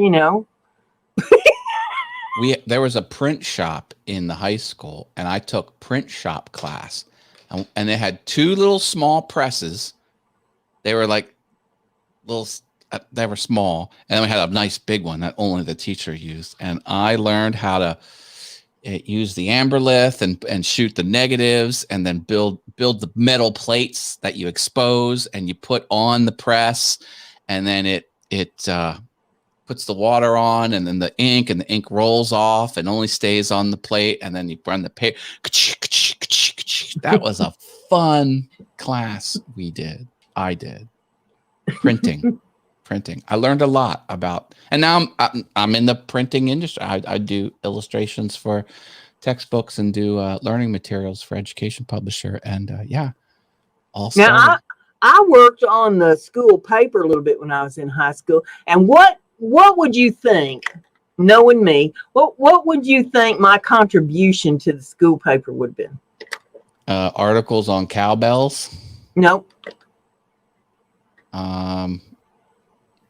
There was a print shop in the high school, and I took print shop class, and they had 2 little small presses They were like little, they were small. And then we had a nice big one that only the teacher used. And I learned how to use the amber lith and shoot the negatives, and then build the metal plates that you expose and you put on the press. And then it puts the water on, and then the ink rolls off and only stays on the plate. And then you run the paper. That was a fun class I did. Printing. I learned a lot about, and now I'm in the printing industry. I do illustrations for textbooks and do learning materials for education publisher. And all started. Now I worked on the school paper a little bit when I was in high school. And what would you think, knowing me, what would you think my contribution to the school paper would have been? Articles on cowbells. Nope.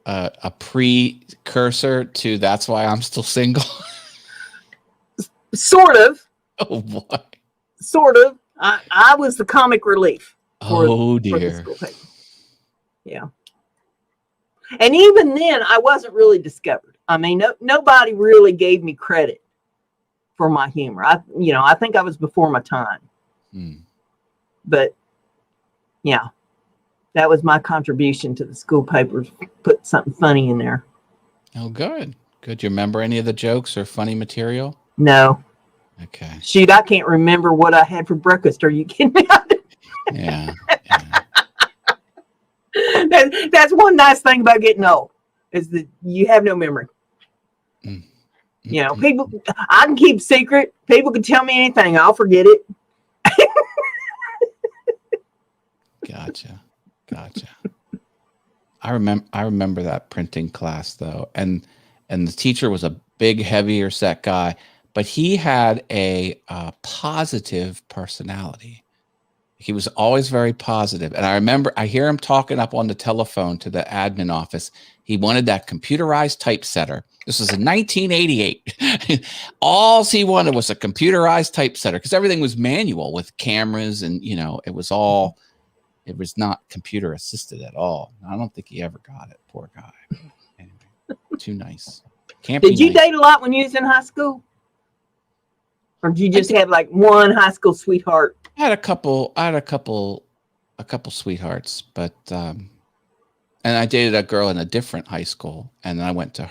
A precursor to That's Why I'm Still Single. Sort of. Oh boy. Sort of. I was the comic relief. For dear. the school paper. Yeah. And even then, I wasn't really discovered. I mean, nobody really gave me credit for my humor. I think I was before my time. But yeah, that was my contribution to the school papers. Put something funny in there. Oh, good. Good. You remember any of the jokes or funny material? No. Okay. Shoot, I can't remember what I had for breakfast. Are you kidding me? Yeah. That's one nice thing about getting old, is that you have no memory. People, I can keep secret. People can tell me anything. I'll forget it. Gotcha. I remember that printing class though. And the teacher was a big, heavier set guy, but he had a positive personality. He was always very positive. And I remember I hear him talking up on the telephone to the admin office. He wanted that computerized typesetter. This was in 1988. All he wanted was a computerized typesetter because everything was manual with cameras and, it was not computer assisted at all. I don't think he ever got it. Poor guy. Anyway, too nice. Did you date a lot when you was in high school? Or did you just have like one high school sweetheart? I had a couple sweethearts, but and I dated a girl in a different high school, and then I went to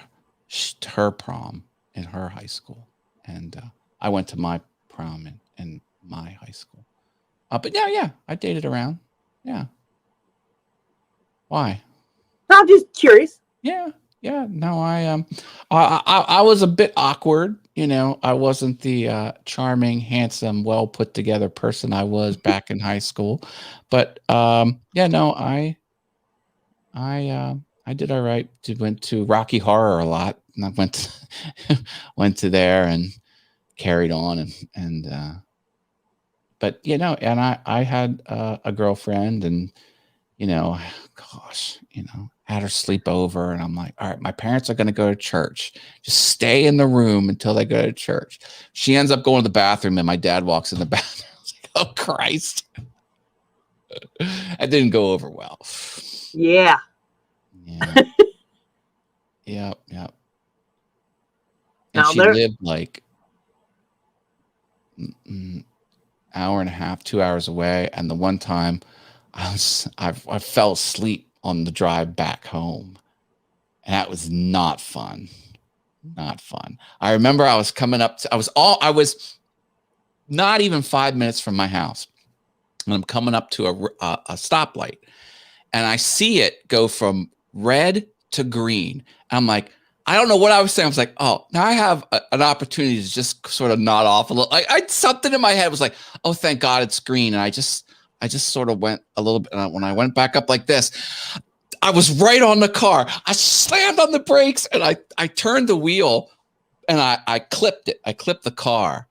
her prom in her high school, and I went to my prom in my high school. But yeah, I dated around. Yeah. Why? I'm just curious. Yeah. No, I was a bit awkward. I wasn't the charming, handsome, well put together person I was back in high school. But I did all right. Went to Rocky Horror a lot, and I went to there and carried on but and I had a girlfriend, and had her sleep over, and I'm like, all right, my parents are going to go to church. Just stay in the room until they go to church. She ends up going to the bathroom, and my dad walks in the bathroom. I was like, oh Christ. That didn't go over well. Yeah. Yep. And now she lived like hour and a half, 2 hours away. And the one time I fell asleep on the drive back home, and that was not fun. I remember I was coming up I was not even 5 minutes from my house, and I'm coming up to a stoplight, and I see it go from red to green. I'm like, I don't know what I was saying. I was like, oh, now I have an opportunity to just sort of nod off a little. Something in my head was like, oh, thank God it's green. And I just sort of went a little bit. When I went back up like this, I was right on the car. I slammed on the brakes, and I turned the wheel, and I clipped it. I clipped the car,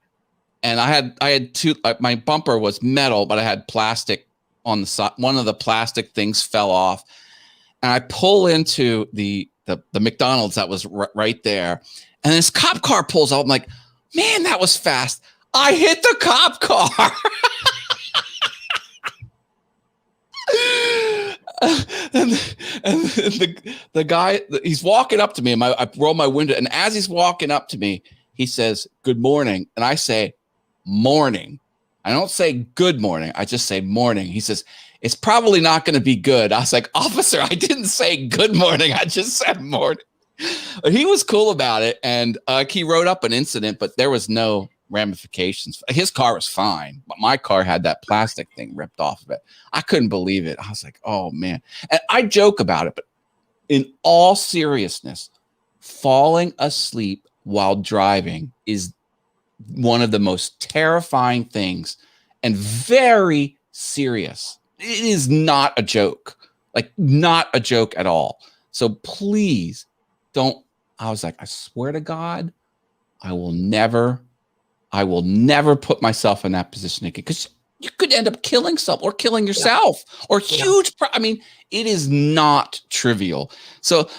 and I had two. My bumper was metal, but I had plastic on the side. One of the plastic things fell off, and I pull into the McDonald's that was right there, and this cop car pulls out. I'm like, man, that was fast. I hit the cop car. and the guy, he's walking up to me, and I roll my window, and as he's walking up to me, he says, "Good morning," and I say, "Morning." I don't say good morning. I just say morning. He says, "It's probably not going to be good." I was like, "Officer, I didn't say good morning. I just said morning." But he was cool about it, and he wrote up an incident, but there was no ramifications. His car was fine, but my car had that plastic thing ripped off of it. I couldn't believe it. I was like, "Oh man." And I joke about it, but in all seriousness, falling asleep while driving is one of the most terrifying things and very serious. It is not a joke, like not a joke at all. So please don't. I was like, I swear to God, I will never put myself in that position again, because you could end up killing someone or killing yourself or huge. I mean, it is not trivial. So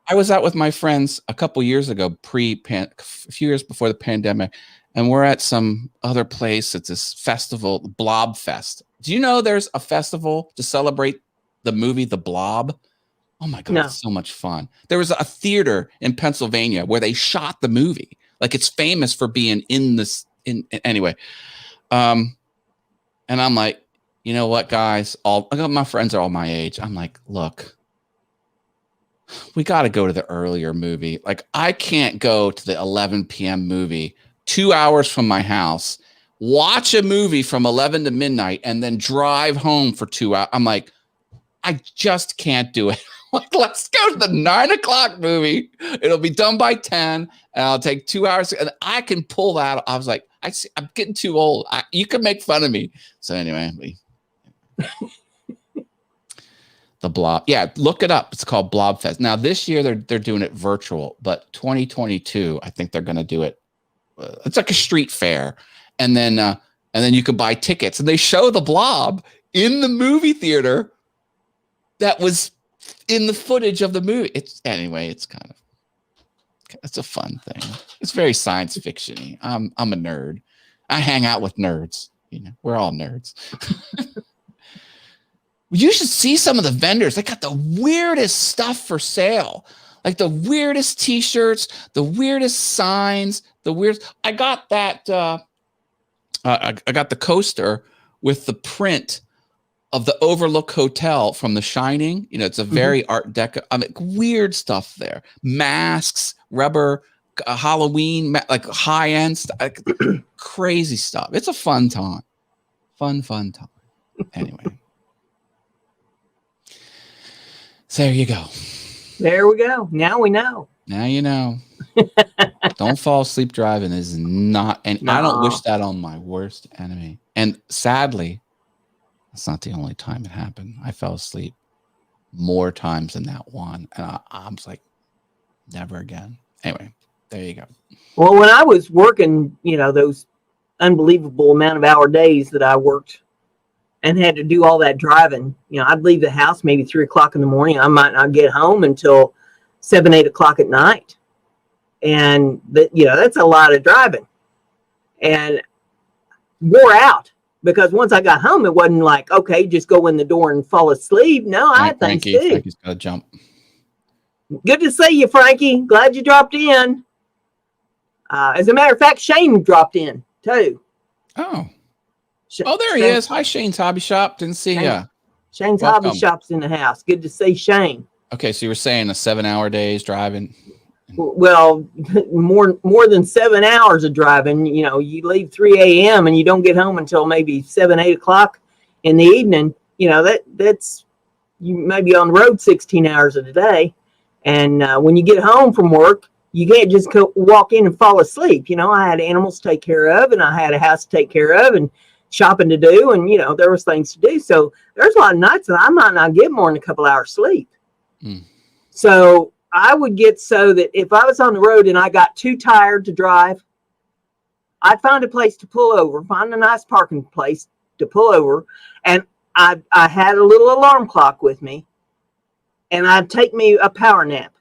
I was out with my friends a couple years ago, a few years before the pandemic, and we're at some other place. It's this festival, Blob Fest. Do you know there's a festival to celebrate the movie The Blob? Oh my God, it's so much fun. There was a theater in Pennsylvania where they shot the movie. Like, it's famous for being in this. Anyway, and I'm like, you know what, guys? My friends are all my age. I'm like, look, we got to go to the earlier movie. Like, I can't go to the 11 p.m. movie 2 hours from my house, watch a movie from 11 to midnight, and then drive home for 2 hours. I'm like, I just can't do it. Like, let's go to the 9 o'clock movie. It'll be done by 10, and I'll take 2 hours, and I can pull that. I was like, I'm getting too old. You can make fun of me. So anyway, the Blob. Yeah, look it up. It's called Blob Fest. Now this year they're doing it virtual, but 2022, I think they're going to do it. It's like a street fair, and then you can buy tickets, and they show the Blob in the movie theater that was in the footage of the movie. It's a fun thing. It's very science fiction-y. I'm a nerd. I hang out with nerds. You know, we're all nerds. You should see some of the vendors. They got the weirdest stuff for sale. Like the weirdest t-shirts, the weirdest signs, I got that I got the coaster with the print of the Overlook Hotel from The Shining. You know, it's a very Art Deco. I mean, weird stuff there. Masks, rubber, Halloween, like high-end stuff, like, crazy stuff. It's a fun time. Fun time. Anyway. So there you go. There we go. Now we know. Now you know. Don't fall asleep driving is not, and I don't wish that on my worst enemy. And sadly, that's not the only time it happened. I fell asleep more times than that one. And I was like, never again. Anyway, there you go. Well, when I was working, you know, those unbelievable amount of hour days that I worked and had to do all that driving, you know, I'd leave the house maybe 3 o'clock in the morning. I might not get home until 7, 8 o'clock at night. And that's a lot of driving, and wore out. Because once I got home, it wasn't like, okay, just go in the door and fall asleep. No, I had things to do. Frankie's got to jump. Good to see you, Frankie. Glad you dropped in. As a matter of fact, Shane dropped in, too. Oh. There he is. Hi, Shane's Hobby Shop. Didn't see you. Shane's Hobby Shop's in the house. Good to see Shane. Okay, so you were saying a 7-hour days driving. Well, more than 7 hours of driving. You know, you leave 3 a.m. and you don't get home until maybe 7, 8 o'clock in the evening. You know, that's you may be on the road 16 hours of the day. And when you get home from work, you can't just walk in and fall asleep. You know, I had animals to take care of, and I had a house to take care of, and shopping to do, and you know, there was things to do. So there's a lot of nights that I might not get more than a couple hours sleep. So I would get so that if I was on the road and I got too tired to drive, I'd find a place to pull over, find a nice parking place to pull over. And I had a little alarm clock with me, and I'd take me a power nap,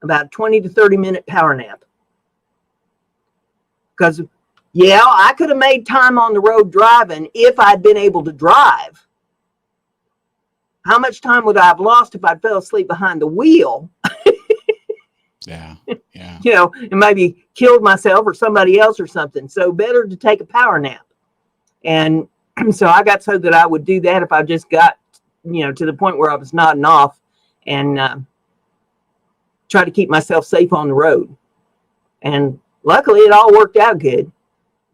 about 20 to 30 minute power nap. Because, yeah, I could have made time on the road driving if I'd been able to drive. how much time would I have lost if I fell asleep behind the wheel? Yeah. Yeah. You know, and maybe killed myself or somebody else or something. So better to take a power nap. And so I got so that I would do that if I just got, you know, to the point where I was nodding off, and try to keep myself safe on the road. And luckily it all worked out good.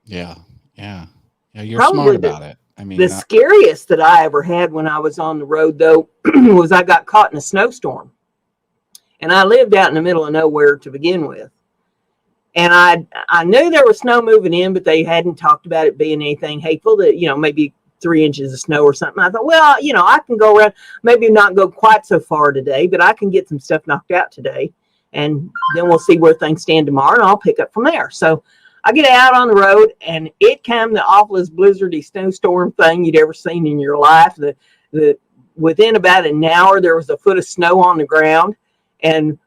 Yeah. Yeah. Yeah. You're Probably smart about it. I mean, the scariest that I ever had when I was on the road, though, was I got caught in a snowstorm. And I lived out in the middle of nowhere to begin with. And I knew there was snow moving in, but they hadn't talked about it being anything hateful, that, you know, maybe 3 inches of snow or something. I thought, well, you know, I can go around, maybe not go quite so far today, but I can get some stuff knocked out today. And then we'll see where things stand tomorrow, and I'll pick up from there. So I get out on the road, and it came the awfulest blizzardy snowstorm thing you'd ever seen in your life. Within about an hour, there was a foot of snow on the ground. And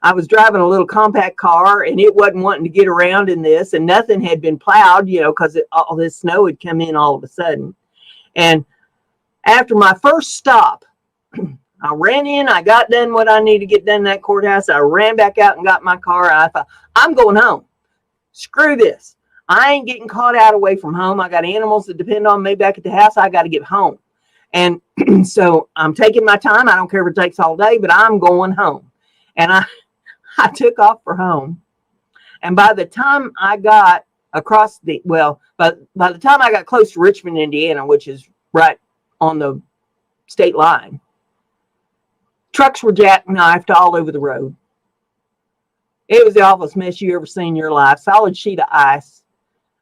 I was driving a little compact car, and it wasn't wanting to get around in this, and nothing had been plowed, you know, because all this snow had come in all of a sudden. And after my first stop, I ran in, I got done what I needed to get done in that courthouse. I ran back out and got my car. And I thought, I'm going home. Screw this. I ain't getting caught out away from home. I got animals that depend on me back at the house. I got to get home. And so I'm taking my time. I don't care if it takes all day, but I'm going home. And I took off for home. And by the time I got across by the time I got close to Richmond, Indiana, which is right on the state line, trucks were jackknifed all over the road. It was the awfulest mess you ever seen in your life. Solid sheet of ice.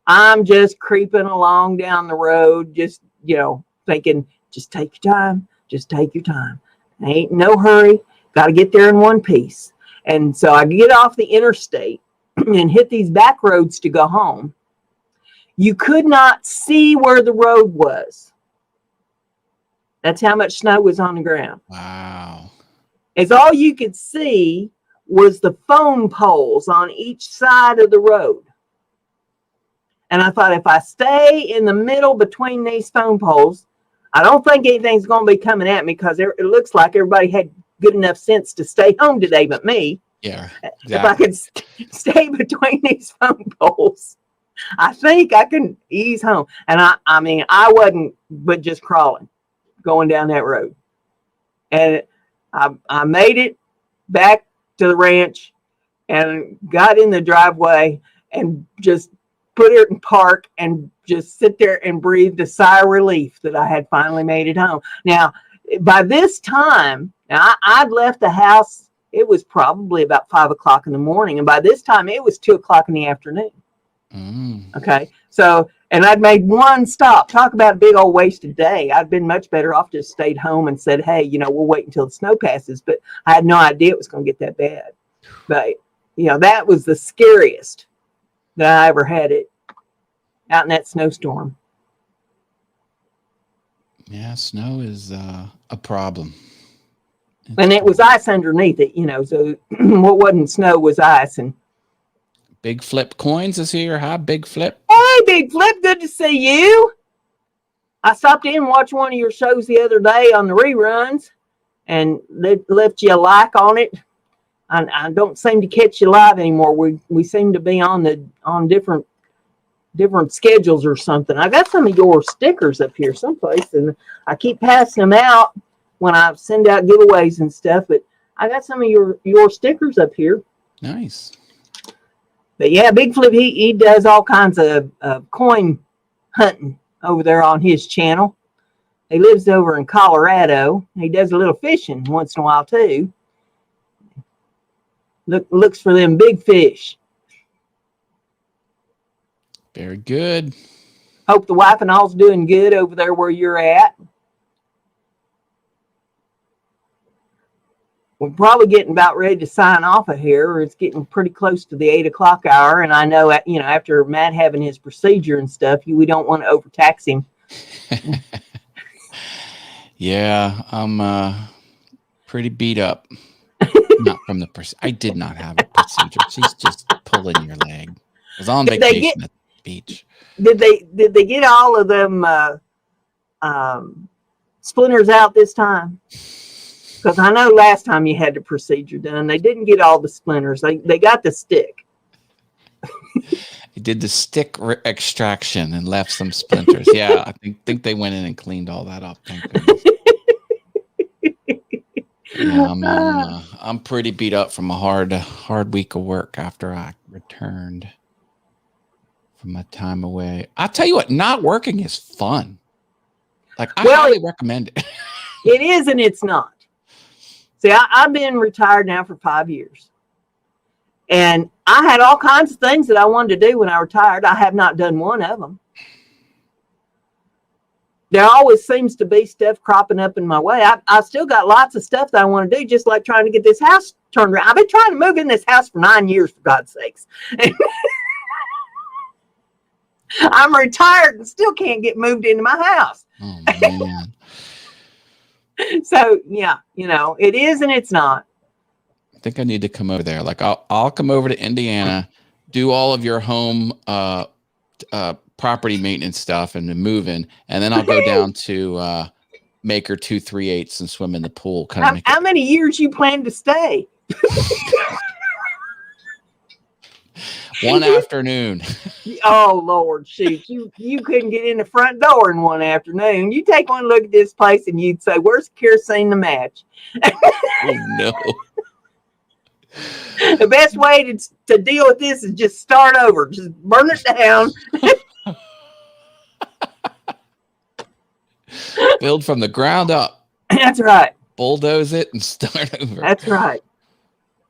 I'm just creeping along down the road, just, you know, thinking, just take your time. Just take your time. Ain't no hurry. Got to get there in one piece. And so I get off the interstate and hit these back roads to go home. You could not see where the road was. That's how much snow was on the ground. wow. As all you could see was the phone poles on each side of the road. And I thought, if I stay in the middle between these phone poles, I don't think anything's going to be coming at me, because it looks like everybody had good enough sense to stay home today but me. Yeah. Exactly. If I could stay between these phone poles, I think I can ease home. And I mean, I wasn't but just crawling going down that road. And I made it back to the ranch and got in the driveway and just put it in park and just sit there and breathed a sigh of relief that I had finally made it home. Now, by this time, I'd left the house. It was probably about 5 o'clock in the morning. And by this time, it was 2 o'clock in the afternoon. Okay. So, and I'd made one stop. Talk about a big old wasted day. I'd been much better off just stayed home and said, hey, you know, we'll wait until the snow passes. But I had no idea it was going to get that bad. But, you know, that was the scariest that I ever had it out in that snowstorm. Yeah. Snow is a problem. And it was ice underneath it, you know, so what wasn't snow was ice. And Big Flip Coins is here. Hi, Big Flip. hey, Big Flip, good to see you. I stopped in and watched one of your shows the other day on the reruns, and they left you a like on it. I don't seem to catch you live anymore. We seem to be on different schedules or something. I got some of your stickers up here someplace, and I keep passing them out when I send out giveaways and stuff, but I got some of your stickers up here. Nice. But yeah, Big Flip, he does all kinds of coin hunting over there on his channel. He lives over in Colorado. He does a little fishing once in a while too. Looks for them big fish. Very good. Hope the wife and all's doing good over there where you're at. We're probably getting about ready to sign off of here. It's getting pretty close to the 8 o'clock hour. And I know, you know, after Matt having his procedure and stuff, we don't want to overtax him. Yeah, I'm pretty beat up. Not from the I did not have a procedure. She's just pulling your leg. I was on vacation at the beach. Did they get all of them splinters out this time? Because I know last time you had the procedure done, they didn't get all the splinters. They got the stick. He did the stick extraction and left some splinters. Yeah, I think they went in and cleaned all that up. Thank goodness. Yeah, I'm pretty beat up from a hard week of work after I returned from my time away. I'll tell you what, not working is fun. Like, I highly recommend it. It is and it's not. See, I've been retired now for 5 years. And I had all kinds of things that I wanted to do when I retired. I have not done one of them. There always seems to be stuff cropping up in my way. I still got lots of stuff that I want to do, just like trying to get this house turned around. I've been trying to move in this house for 9 years, for God's sakes. I'm retired and still can't get moved into my house. Oh, man. So, yeah, it is and it's not. I think I need to come over there. Like, I'll come over to Indiana, do all of your home property maintenance stuff and the moving, and then I'll go down to Maker 238 and swim in the pool. How many years you plan to stay? One afternoon. Oh, Lord, shoot. You couldn't get in the front door in one afternoon. You take one look at this place and you'd say, where's kerosene to match? Oh, no. The best way to deal with this is just start over. Just burn it down. Build from the ground up. That's right. Bulldoze it and start over. That's right.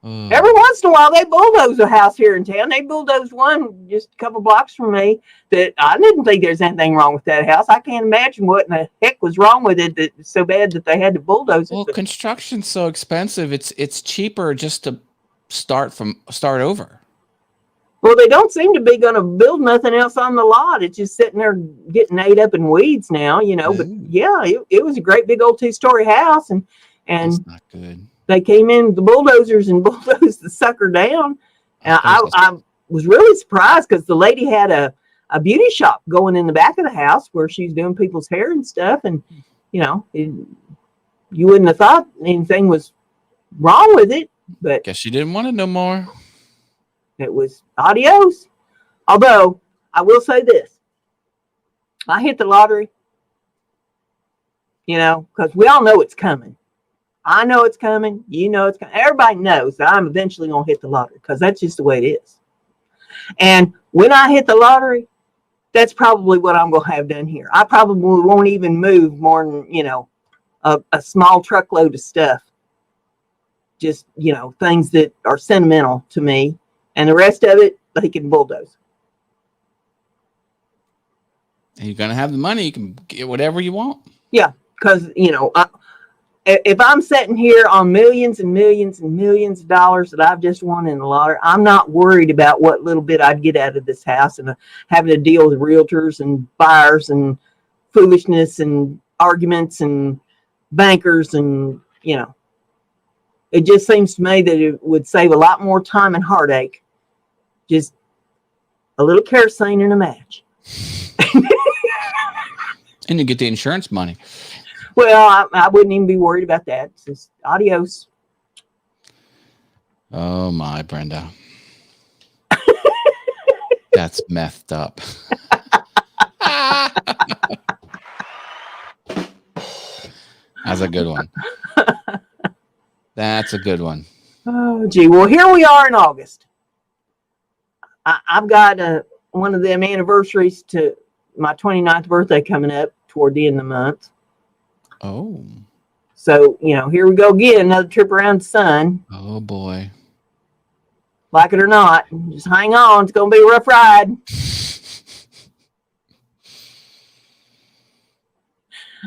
Every once in a while, they bulldoze a house here in town. They bulldozed one just a couple blocks from me that I didn't think there's anything wrong with that house. I can't imagine what in the heck was wrong with it that's so bad that they had to bulldoze it. Well, construction's so expensive. It's cheaper just to start over. Well, they don't seem to be going to build nothing else on the lot. It's just sitting there getting ate up in weeds now, But yeah, it was a great big old 2-story house, and that's not good. They came in with the bulldozers and bulldozed the sucker down. And I was really surprised because the lady had a beauty shop going in the back of the house where she's doing people's hair and stuff, and you wouldn't have thought anything was wrong with it, but guess she didn't want it no more. It was adios. Although I will say this, I hit the lottery, because we all know it's coming. I know it's coming. You know it's coming. Everybody knows that I'm eventually going to hit the lottery because that's just the way it is. And when I hit the lottery, that's probably what I'm going to have done here. I probably won't even move more than, a small truckload of stuff. Just, things that are sentimental to me. And the rest of it, they can bulldoze. And you're going to have the money. You can get whatever you want. Yeah, because, if I'm sitting here on millions and millions and millions of dollars that I've just won in the lottery, I'm not worried about what little bit I'd get out of this house and having to deal with realtors and buyers and foolishness and arguments and bankers and, it just seems to me that it would save a lot more time and heartache. Just a little kerosene and a match. And you get the insurance money. Well, I wouldn't even be worried about that. It's just adios. Oh, my, Brenda. That's messed up. That's a good one. That's a good one. Oh, gee. Well, here we are in August. I've got one of them anniversaries to my 29th birthday coming up toward the end of the month. Oh. So, here we go again, another trip around the sun. Oh, boy. Like it or not, just hang on. It's going to be a rough ride.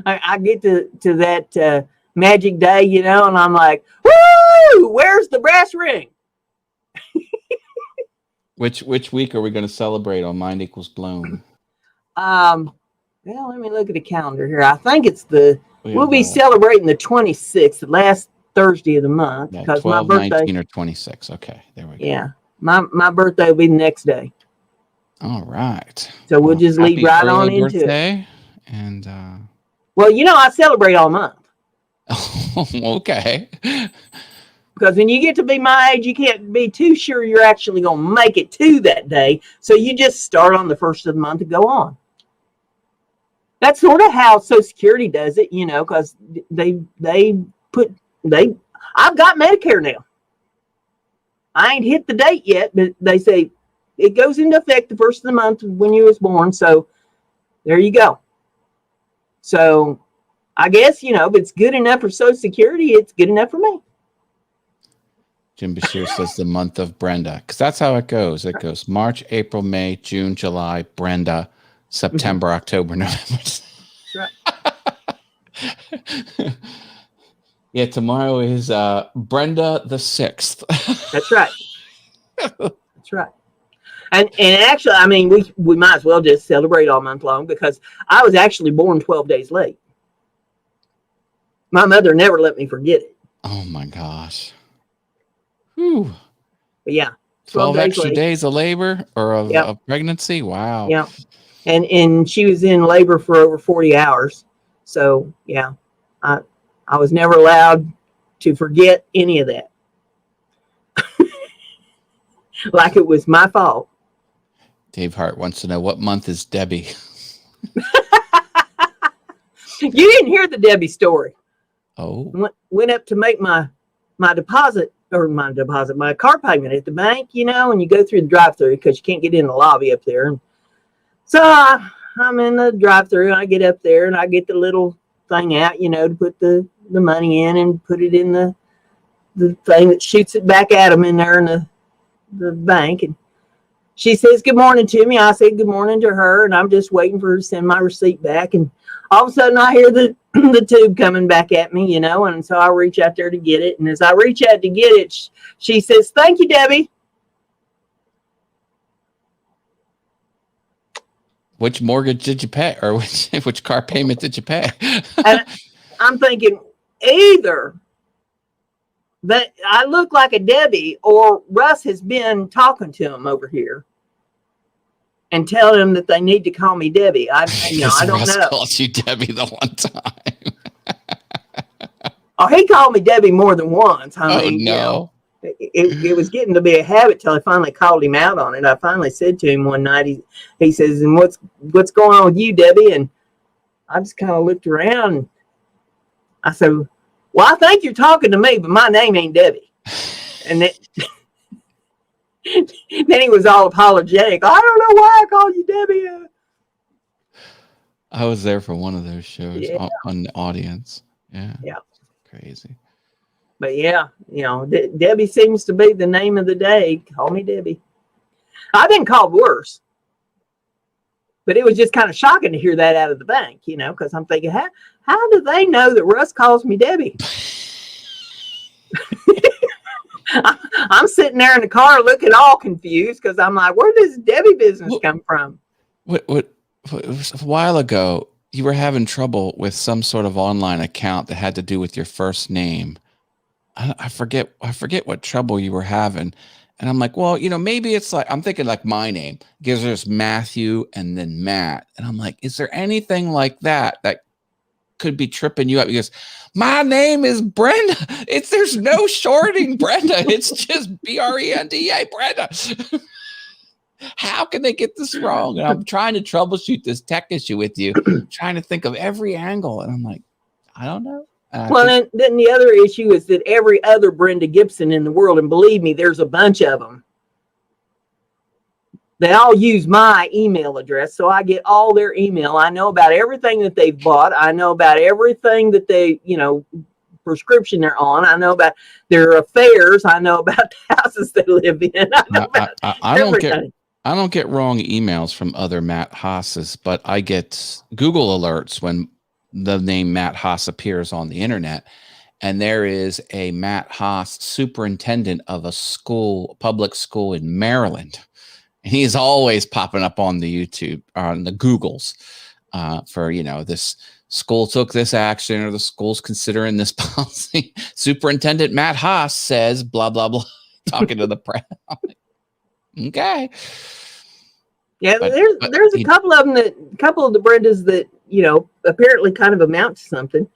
I get to that magic day, and I'm like, woo, where's the brass ring? Which week are we going to celebrate on Mind Equals Blown? Well, let me look at the calendar here. I think it's we'll be celebrating the 26th, the last Thursday of the month. Yeah, because 12, my birthday, 19, or 26. Okay, there we go. Yeah, my birthday will be the next day. All right. So we'll just lead right on into birthday, it. And Well, I celebrate all month. Okay. Because when you get to be my age, you can't be too sure you're actually going to make it to that day. So you just start on the first of the month and go on. That's sort of how Social Security does it, because I've got Medicare now. I ain't hit the date yet, but they say it goes into effect the first of the month when you was born. So there you go. So I guess, if it's good enough for Social Security, it's good enough for me. Jim Bashir says the month of Brenda, because that's how it goes. It goes March, April, May, June, July, Brenda, September, October, November. Right. Yeah, tomorrow is Brenda the 6th. That's right. That's right. And actually, I mean, we might as well just celebrate all month long because I was actually born 12 days late. My mother never let me forget it. Oh my gosh. Whew. But yeah, 12 extra days of labor or of pregnancy. Wow. Yeah. And she was in labor for over 40 hours. So yeah, I was never allowed to forget any of that. Like it was my fault. Dave Hart wants to know, what month is Debbie? You didn't hear the Debbie story. Oh. Went up to make my deposit, my car payment at the bank, and you go through the drive-thru because you can't get in the lobby up there. And so I'm in the drive-thru and I get up there and I get the little thing out, to put the money in and put it in the thing that shoots it back at them in there in the bank. And she says good morning to me. I said good morning to her, and I'm just waiting for her to send my receipt back. And all of a sudden I hear the tube coming back at me, and so I reach out there to get it. And as I reach out to get it, she says, "Thank you, Debbie." Which mortgage did you pay, or which car payment did you pay? And I'm thinking either that I look like a Debbie or Russ has been talking to him over here and telling them that they need to call me Debbie. I don't Russ know. Called you Debbie the one time. Oh, he called me Debbie more than once. I mean, no. It was getting to be a habit till I finally called him out on it. I finally said to him one night, he says, "And what's going on with you, Debbie?" And I just kind of looked around and I said, "Well, I think you're talking to me, but my name ain't Debbie." And then he was all apologetic. "I don't know why I called you Debbie." I was there for one of those shows on the audience. Yeah. Crazy. But yeah, Debbie seems to be the name of the day. Call me Debbie. I've been called worse. But it was just kind of shocking to hear that out of the bank, because I'm thinking, how do they know that Russ calls me Debbie? I'm sitting there in the car looking all confused because I'm like, where does Debbie business come from? What it was a while ago, you were having trouble with some sort of online account that had to do with your first name. I forget what trouble you were having. And I'm like, well, maybe it's like, I'm thinking like my name gives us Matthew and then Matt. And I'm like, is there anything like that could be tripping you up? Because my name is Brenda. There's no shorting Brenda. It's just Brenda, Brenda. How can they get this wrong? And I'm trying to troubleshoot this tech issue with you, trying to think of every angle. And I'm like, I don't know. Then the other issue is that every other Brenda Gibson in the world, and believe me, there's a bunch of them, they all use my email address. So I get all their email. I know about everything that they've bought. I know about everything that they, prescription they're on. I know about their affairs. I know about the houses they live in. I know about everything. I don't get wrong emails from other Matt Haas's, but I get Google alerts when the name Matt Haas appears on the internet. And there is a Matt Haas superintendent of a public school in Maryland. And he's always popping up on the YouTube, on the Googles for, this school took this action or the school's considering this policy. Superintendent Matt Haas says, blah, blah, blah, talking to the press. Okay. Yeah, there's a couple of them a couple of the Brendas that apparently kind of amount to something.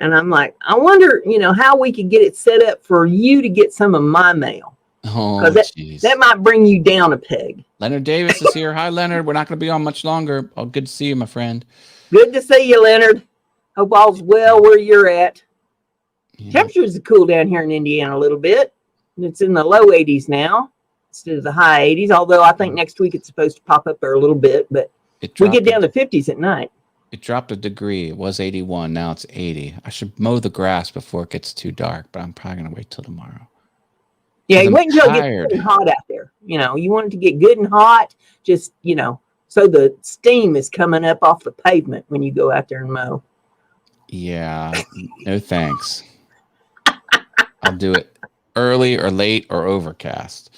And I'm like, I wonder, how we could get it set up for you to get some of my mail. Oh, jeez. That might bring you down a peg. Leonard Davis is here. Hi, Leonard. We're not going to be on much longer. Oh, good to see you, my friend. Good to see you, Leonard. Hope all's well where you're at. Yeah. Temperatures are cool down here in Indiana a little bit. It's in the low 80s now instead of the high 80s, although I think next week it's supposed to pop up there a little bit, but we get down to 50s at night. It dropped a degree. It was 81. Now it's 80. I should mow the grass before it gets too dark, but I'm probably going to wait till tomorrow. Yeah, you wait until it gets good and hot out there. You want it to get good and hot, just, so the steam is coming up off the pavement when you go out there and mow. Yeah, no thanks. I'll do it early or late or overcast.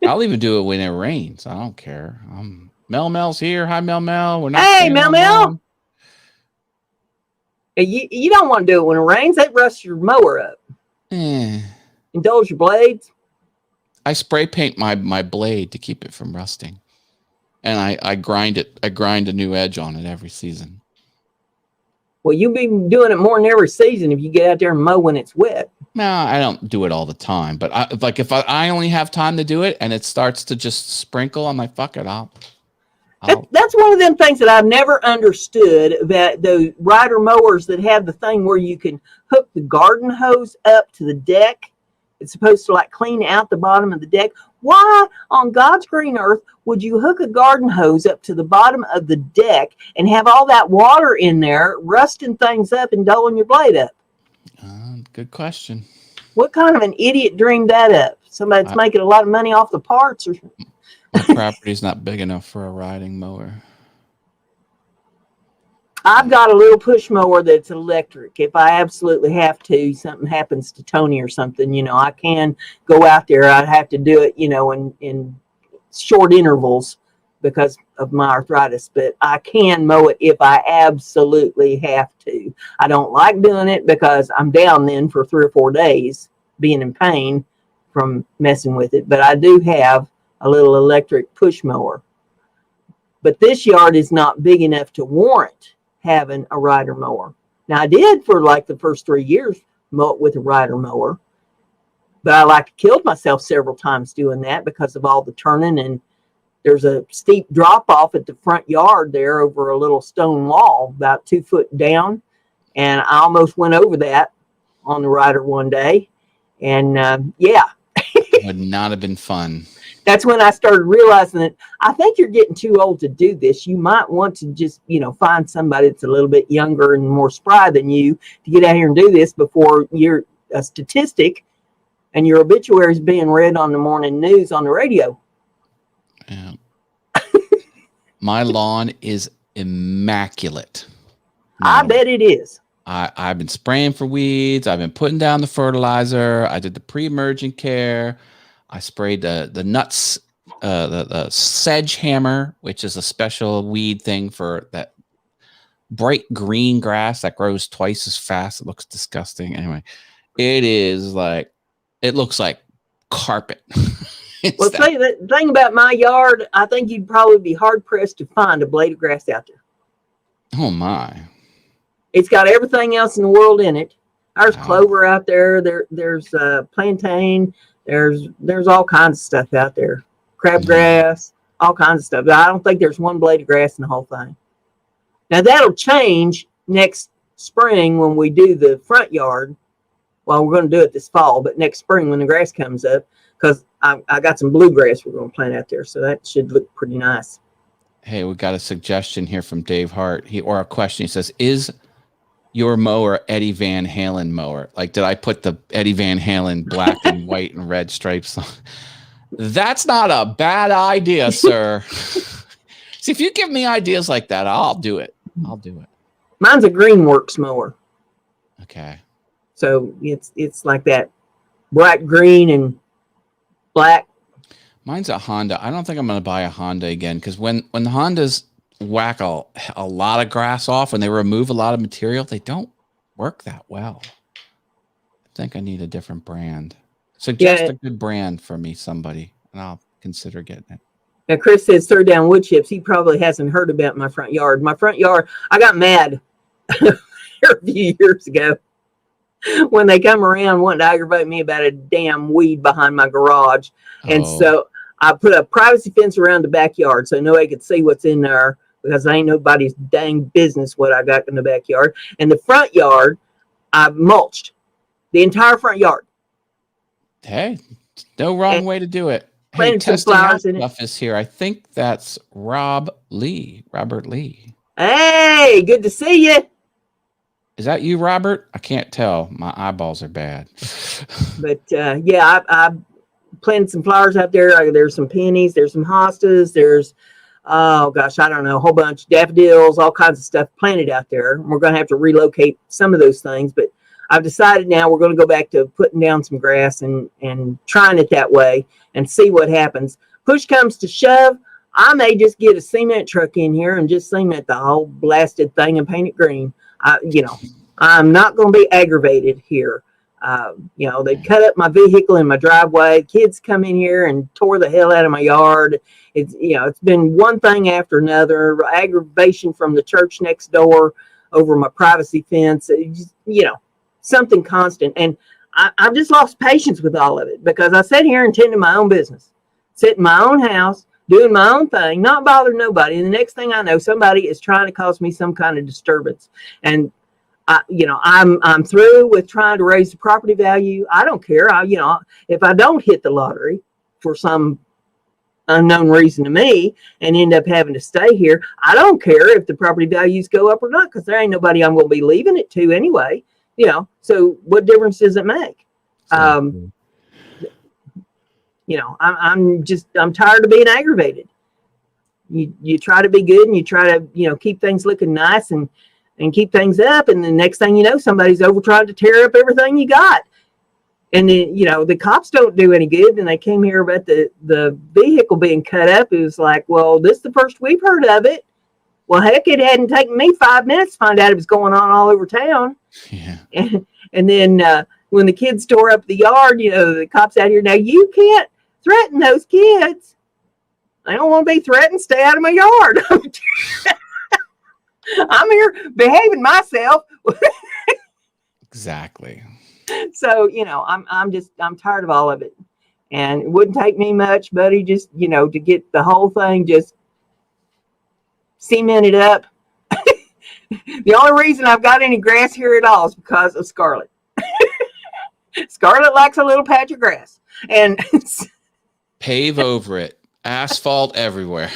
I'll even do it when it rains. I don't care. Mel's here. Hi, Mel. We're not. Hey, Mel. You don't want to do it when it rains. That rusts your mower up. Indulge your blades. I spray paint my blade to keep it from rusting, and I grind it. I grind a new edge on it every season. Well, you'll be doing it more than every season if you get out there and mow when it's wet. No, I don't do it all the time. But if I only have time to do it and it starts to just sprinkle, I'm like, fuck it, That's one of them things that I've never understood, that the rider mowers that have the thing where you can hook the garden hose up to the deck. It's supposed to clean out the bottom of the deck. Why on God's green earth would you hook a garden hose up to the bottom of the deck and have all that water in there rusting things up and dulling your blade up? Good question. What kind of an idiot dreamed that up? Somebody that's making a lot of money off the parts? Or my property's not big enough for a riding mower. I've got a little push mower that's electric. If I absolutely have to, something happens to Tony or something, I can go out there. I'd have to do it, in short intervals because of my arthritis, but I can mow it if I absolutely have to. I don't like doing it because I'm down then for 3 or 4 days being in pain from messing with it, but I do have a little electric push mower. But this yard is not big enough to warrant having a rider mower. Now I did for the first 3 years mow it with a rider mower, but I killed myself several times doing that because of all the turning, and there's a steep drop off at the front yard there over a little stone wall about 2 foot down, and I almost went over that on the rider one day, and it would not have been fun. That's when I started realizing that I think you're getting too old to do this. You might want to just, find somebody that's a little bit younger and more spry than you to get out here and do this before you're a statistic and your obituary is being read on the morning news on the radio. Yeah. My lawn is immaculate. I bet it is. I've been spraying for weeds. I've been putting down the fertilizer. I did the pre-emergent care. I sprayed the nuts, the sedge hammer, which is a special weed thing for that bright green grass that grows twice as fast. It looks disgusting. Anyway, it looks like carpet. Well, say the thing about my yard, I think you'd probably be hard pressed to find a blade of grass out there. Oh my! It's got everything else in the world in it. There's clover out there. There's plantain. There's all kinds of stuff out there. Crabgrass, all kinds of stuff. But I don't think there's one blade of grass in the whole thing. Now that'll change next spring when we do the front yard. Well, we're going to do it this fall, but next spring when the grass comes up, because I got some bluegrass we're going to plant out there, so that should look pretty nice. Hey, we got a suggestion here from Dave Hart. Or a question. He says, "Is your mower Eddie Van Halen mower? Did I put the Eddie Van Halen black and white and red stripes on?" That's not a bad idea, sir. See, if you give me ideas like that, I'll do it. Mine's a Greenworks mower. Okay. So it's like that bright green and black. Mine's a Honda. I don't think I'm going to buy a Honda again because when the Hondas whack a lot of grass off, when they remove a lot of material, they don't work that well. I think I need a different brand. Suggest a good brand for me, somebody, and I'll consider getting it. Now, Chris says throw down wood chips. He probably hasn't heard about my front yard. My front yard, I got mad a few years ago when they come around wanting to aggravate me about a damn weed behind my garage. And so I put a privacy fence around the backyard so nobody could see what's in there, because ain't nobody's dang business what I got in the backyard. And the front yard, I've mulched the entire front yard. Hey, no wrong way to do it. Hey, Planted some testing flowers in it. stuff is here. I think that's Robert Lee. Hey, good to see you. Is that you, Robert? I can't tell. My eyeballs are bad. But yeah, I planted some flowers out there. There's some peonies. There's some hostas. There's, oh gosh, I don't know, a whole bunch of daffodils, all kinds of stuff planted out there. We're going to have to relocate some of those things, but I've decided now we're going to go back to putting down some grass and trying it that way and see what happens. Push comes to shove, I may just get a cement truck in here and just cement the whole blasted thing and paint it green. I'm not going to be aggravated here. They cut up my vehicle in my driveway. Kids come in here and tore the hell out of my yard. It's been one thing after another. Aggravation from the church next door over my privacy fence. Something constant. And I've just lost patience with all of it, because I sit here and tend to my own business, sit in my own house, doing my own thing, not bothering nobody. And the next thing I know, somebody is trying to cause me some kind of disturbance. And I'm through with trying to raise the property value. I don't care. If I don't hit the lottery for some unknown reason to me and end up having to stay here, I don't care if the property values go up or not, because there ain't nobody I'm going to be leaving it to anyway. So what difference does it make? I'm tired of being aggravated. You try to be good and you try to, keep things looking nice and keep things up. And the next thing you know, somebody's over trying to tear up everything you got. And then, the cops don't do any good. And they came here about the vehicle being cut up. It was like, well, this is the first we've heard of it. Well, heck, it hadn't taken me 5 minutes to find out it was going on all over town. Yeah. And then when the kids tore up the yard, the cops out here, now you can't threaten those kids. I don't want to be threatened. Stay out of my yard. I'm here behaving myself. Exactly. So, I'm tired of all of it. And it wouldn't take me much, buddy, just, to get the whole thing just cemented up. The only reason I've got any grass here at all is because of Scarlett. Scarlett likes a little patch of grass. And pave over it. Asphalt everywhere.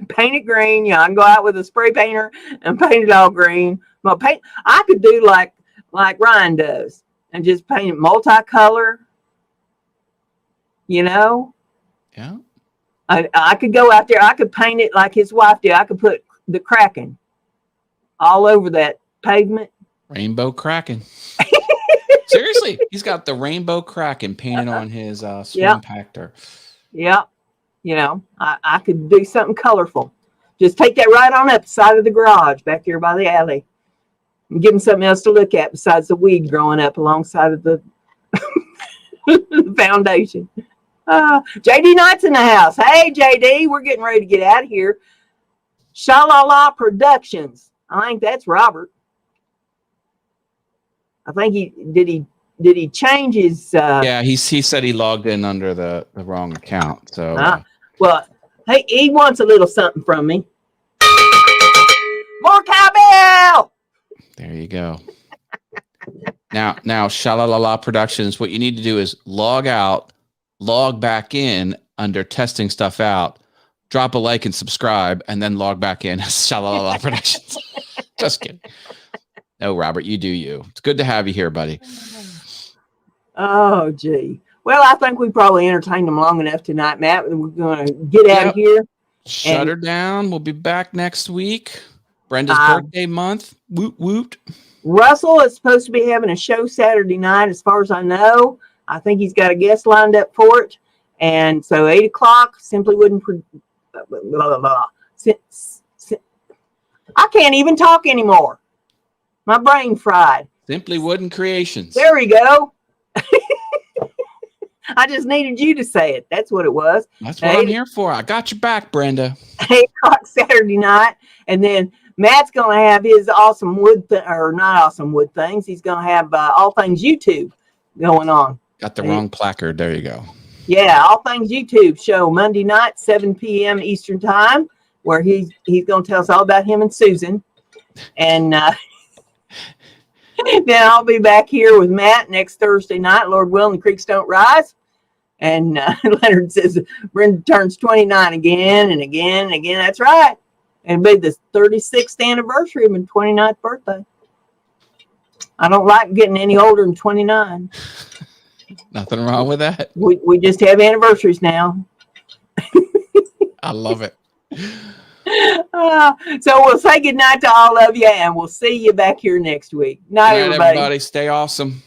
Paint it green. I can go out with a spray painter and paint it all green. I could do like Ryan does and just paint it multicolor. Yeah. I could go out there. I could paint it like his wife did. I could put the Kraken all over that pavement. Rainbow Kraken. Seriously, he's got the Rainbow Kraken painted on his swing pactor. Yeah. I could do something colorful. Just take that right on up the side of the garage back here by the alley and give him something else to look at besides the weed growing up alongside of the foundation. JD Knight's in the house. Hey, JD, we're getting ready to get out of here. Shalala Productions. I think that's Robert. I think did he change his yeah, he said he logged in under the wrong account. So well, hey, he wants a little something from me. More cowbell. There you go. Now Shalalala Productions, what you need to do is log out, log back in under testing stuff out, drop a like and subscribe, and then log back in as Shalalala Productions. Just kidding. No, Robert, you do you. It's good to have you here, buddy. Oh, gee. Well, I think we probably entertained them long enough tonight, Matt. We're going to get out of here. Shut her down. We'll be back next week. Brenda's birthday month. Woot, woot. Russell is supposed to be having a show Saturday night, as far as I know. I think he's got a guest lined up for it. And so 8 o'clock, Simply Wooden. Blah, blah, blah. I can't even talk anymore. My brain fried. Simply Wooden Creations. There we go. I just needed you to say it. That's what it was. That's what I'm here for. I got your back, Brenda. 8 o'clock Saturday night. And then Matt's going to have his awesome or not awesome wood things. He's going to have all things YouTube going on. Got the wrong placard. There you go. Yeah, all things YouTube show Monday night, 7 p.m. Eastern time, where he's going to tell us all about him and Susan. And then I'll be back here with Matt next Thursday night, Lord willing, the creeks don't rise. And Leonard says Brenda turns 29 again and again and again. That's right. And it'll be the 36th anniversary of my 29th birthday. I don't like getting any older than 29. Nothing wrong with that. We just have anniversaries now. I love it. So we'll say goodnight to all of you, and we'll see you back here next week. Night, Good night, everybody. Stay awesome.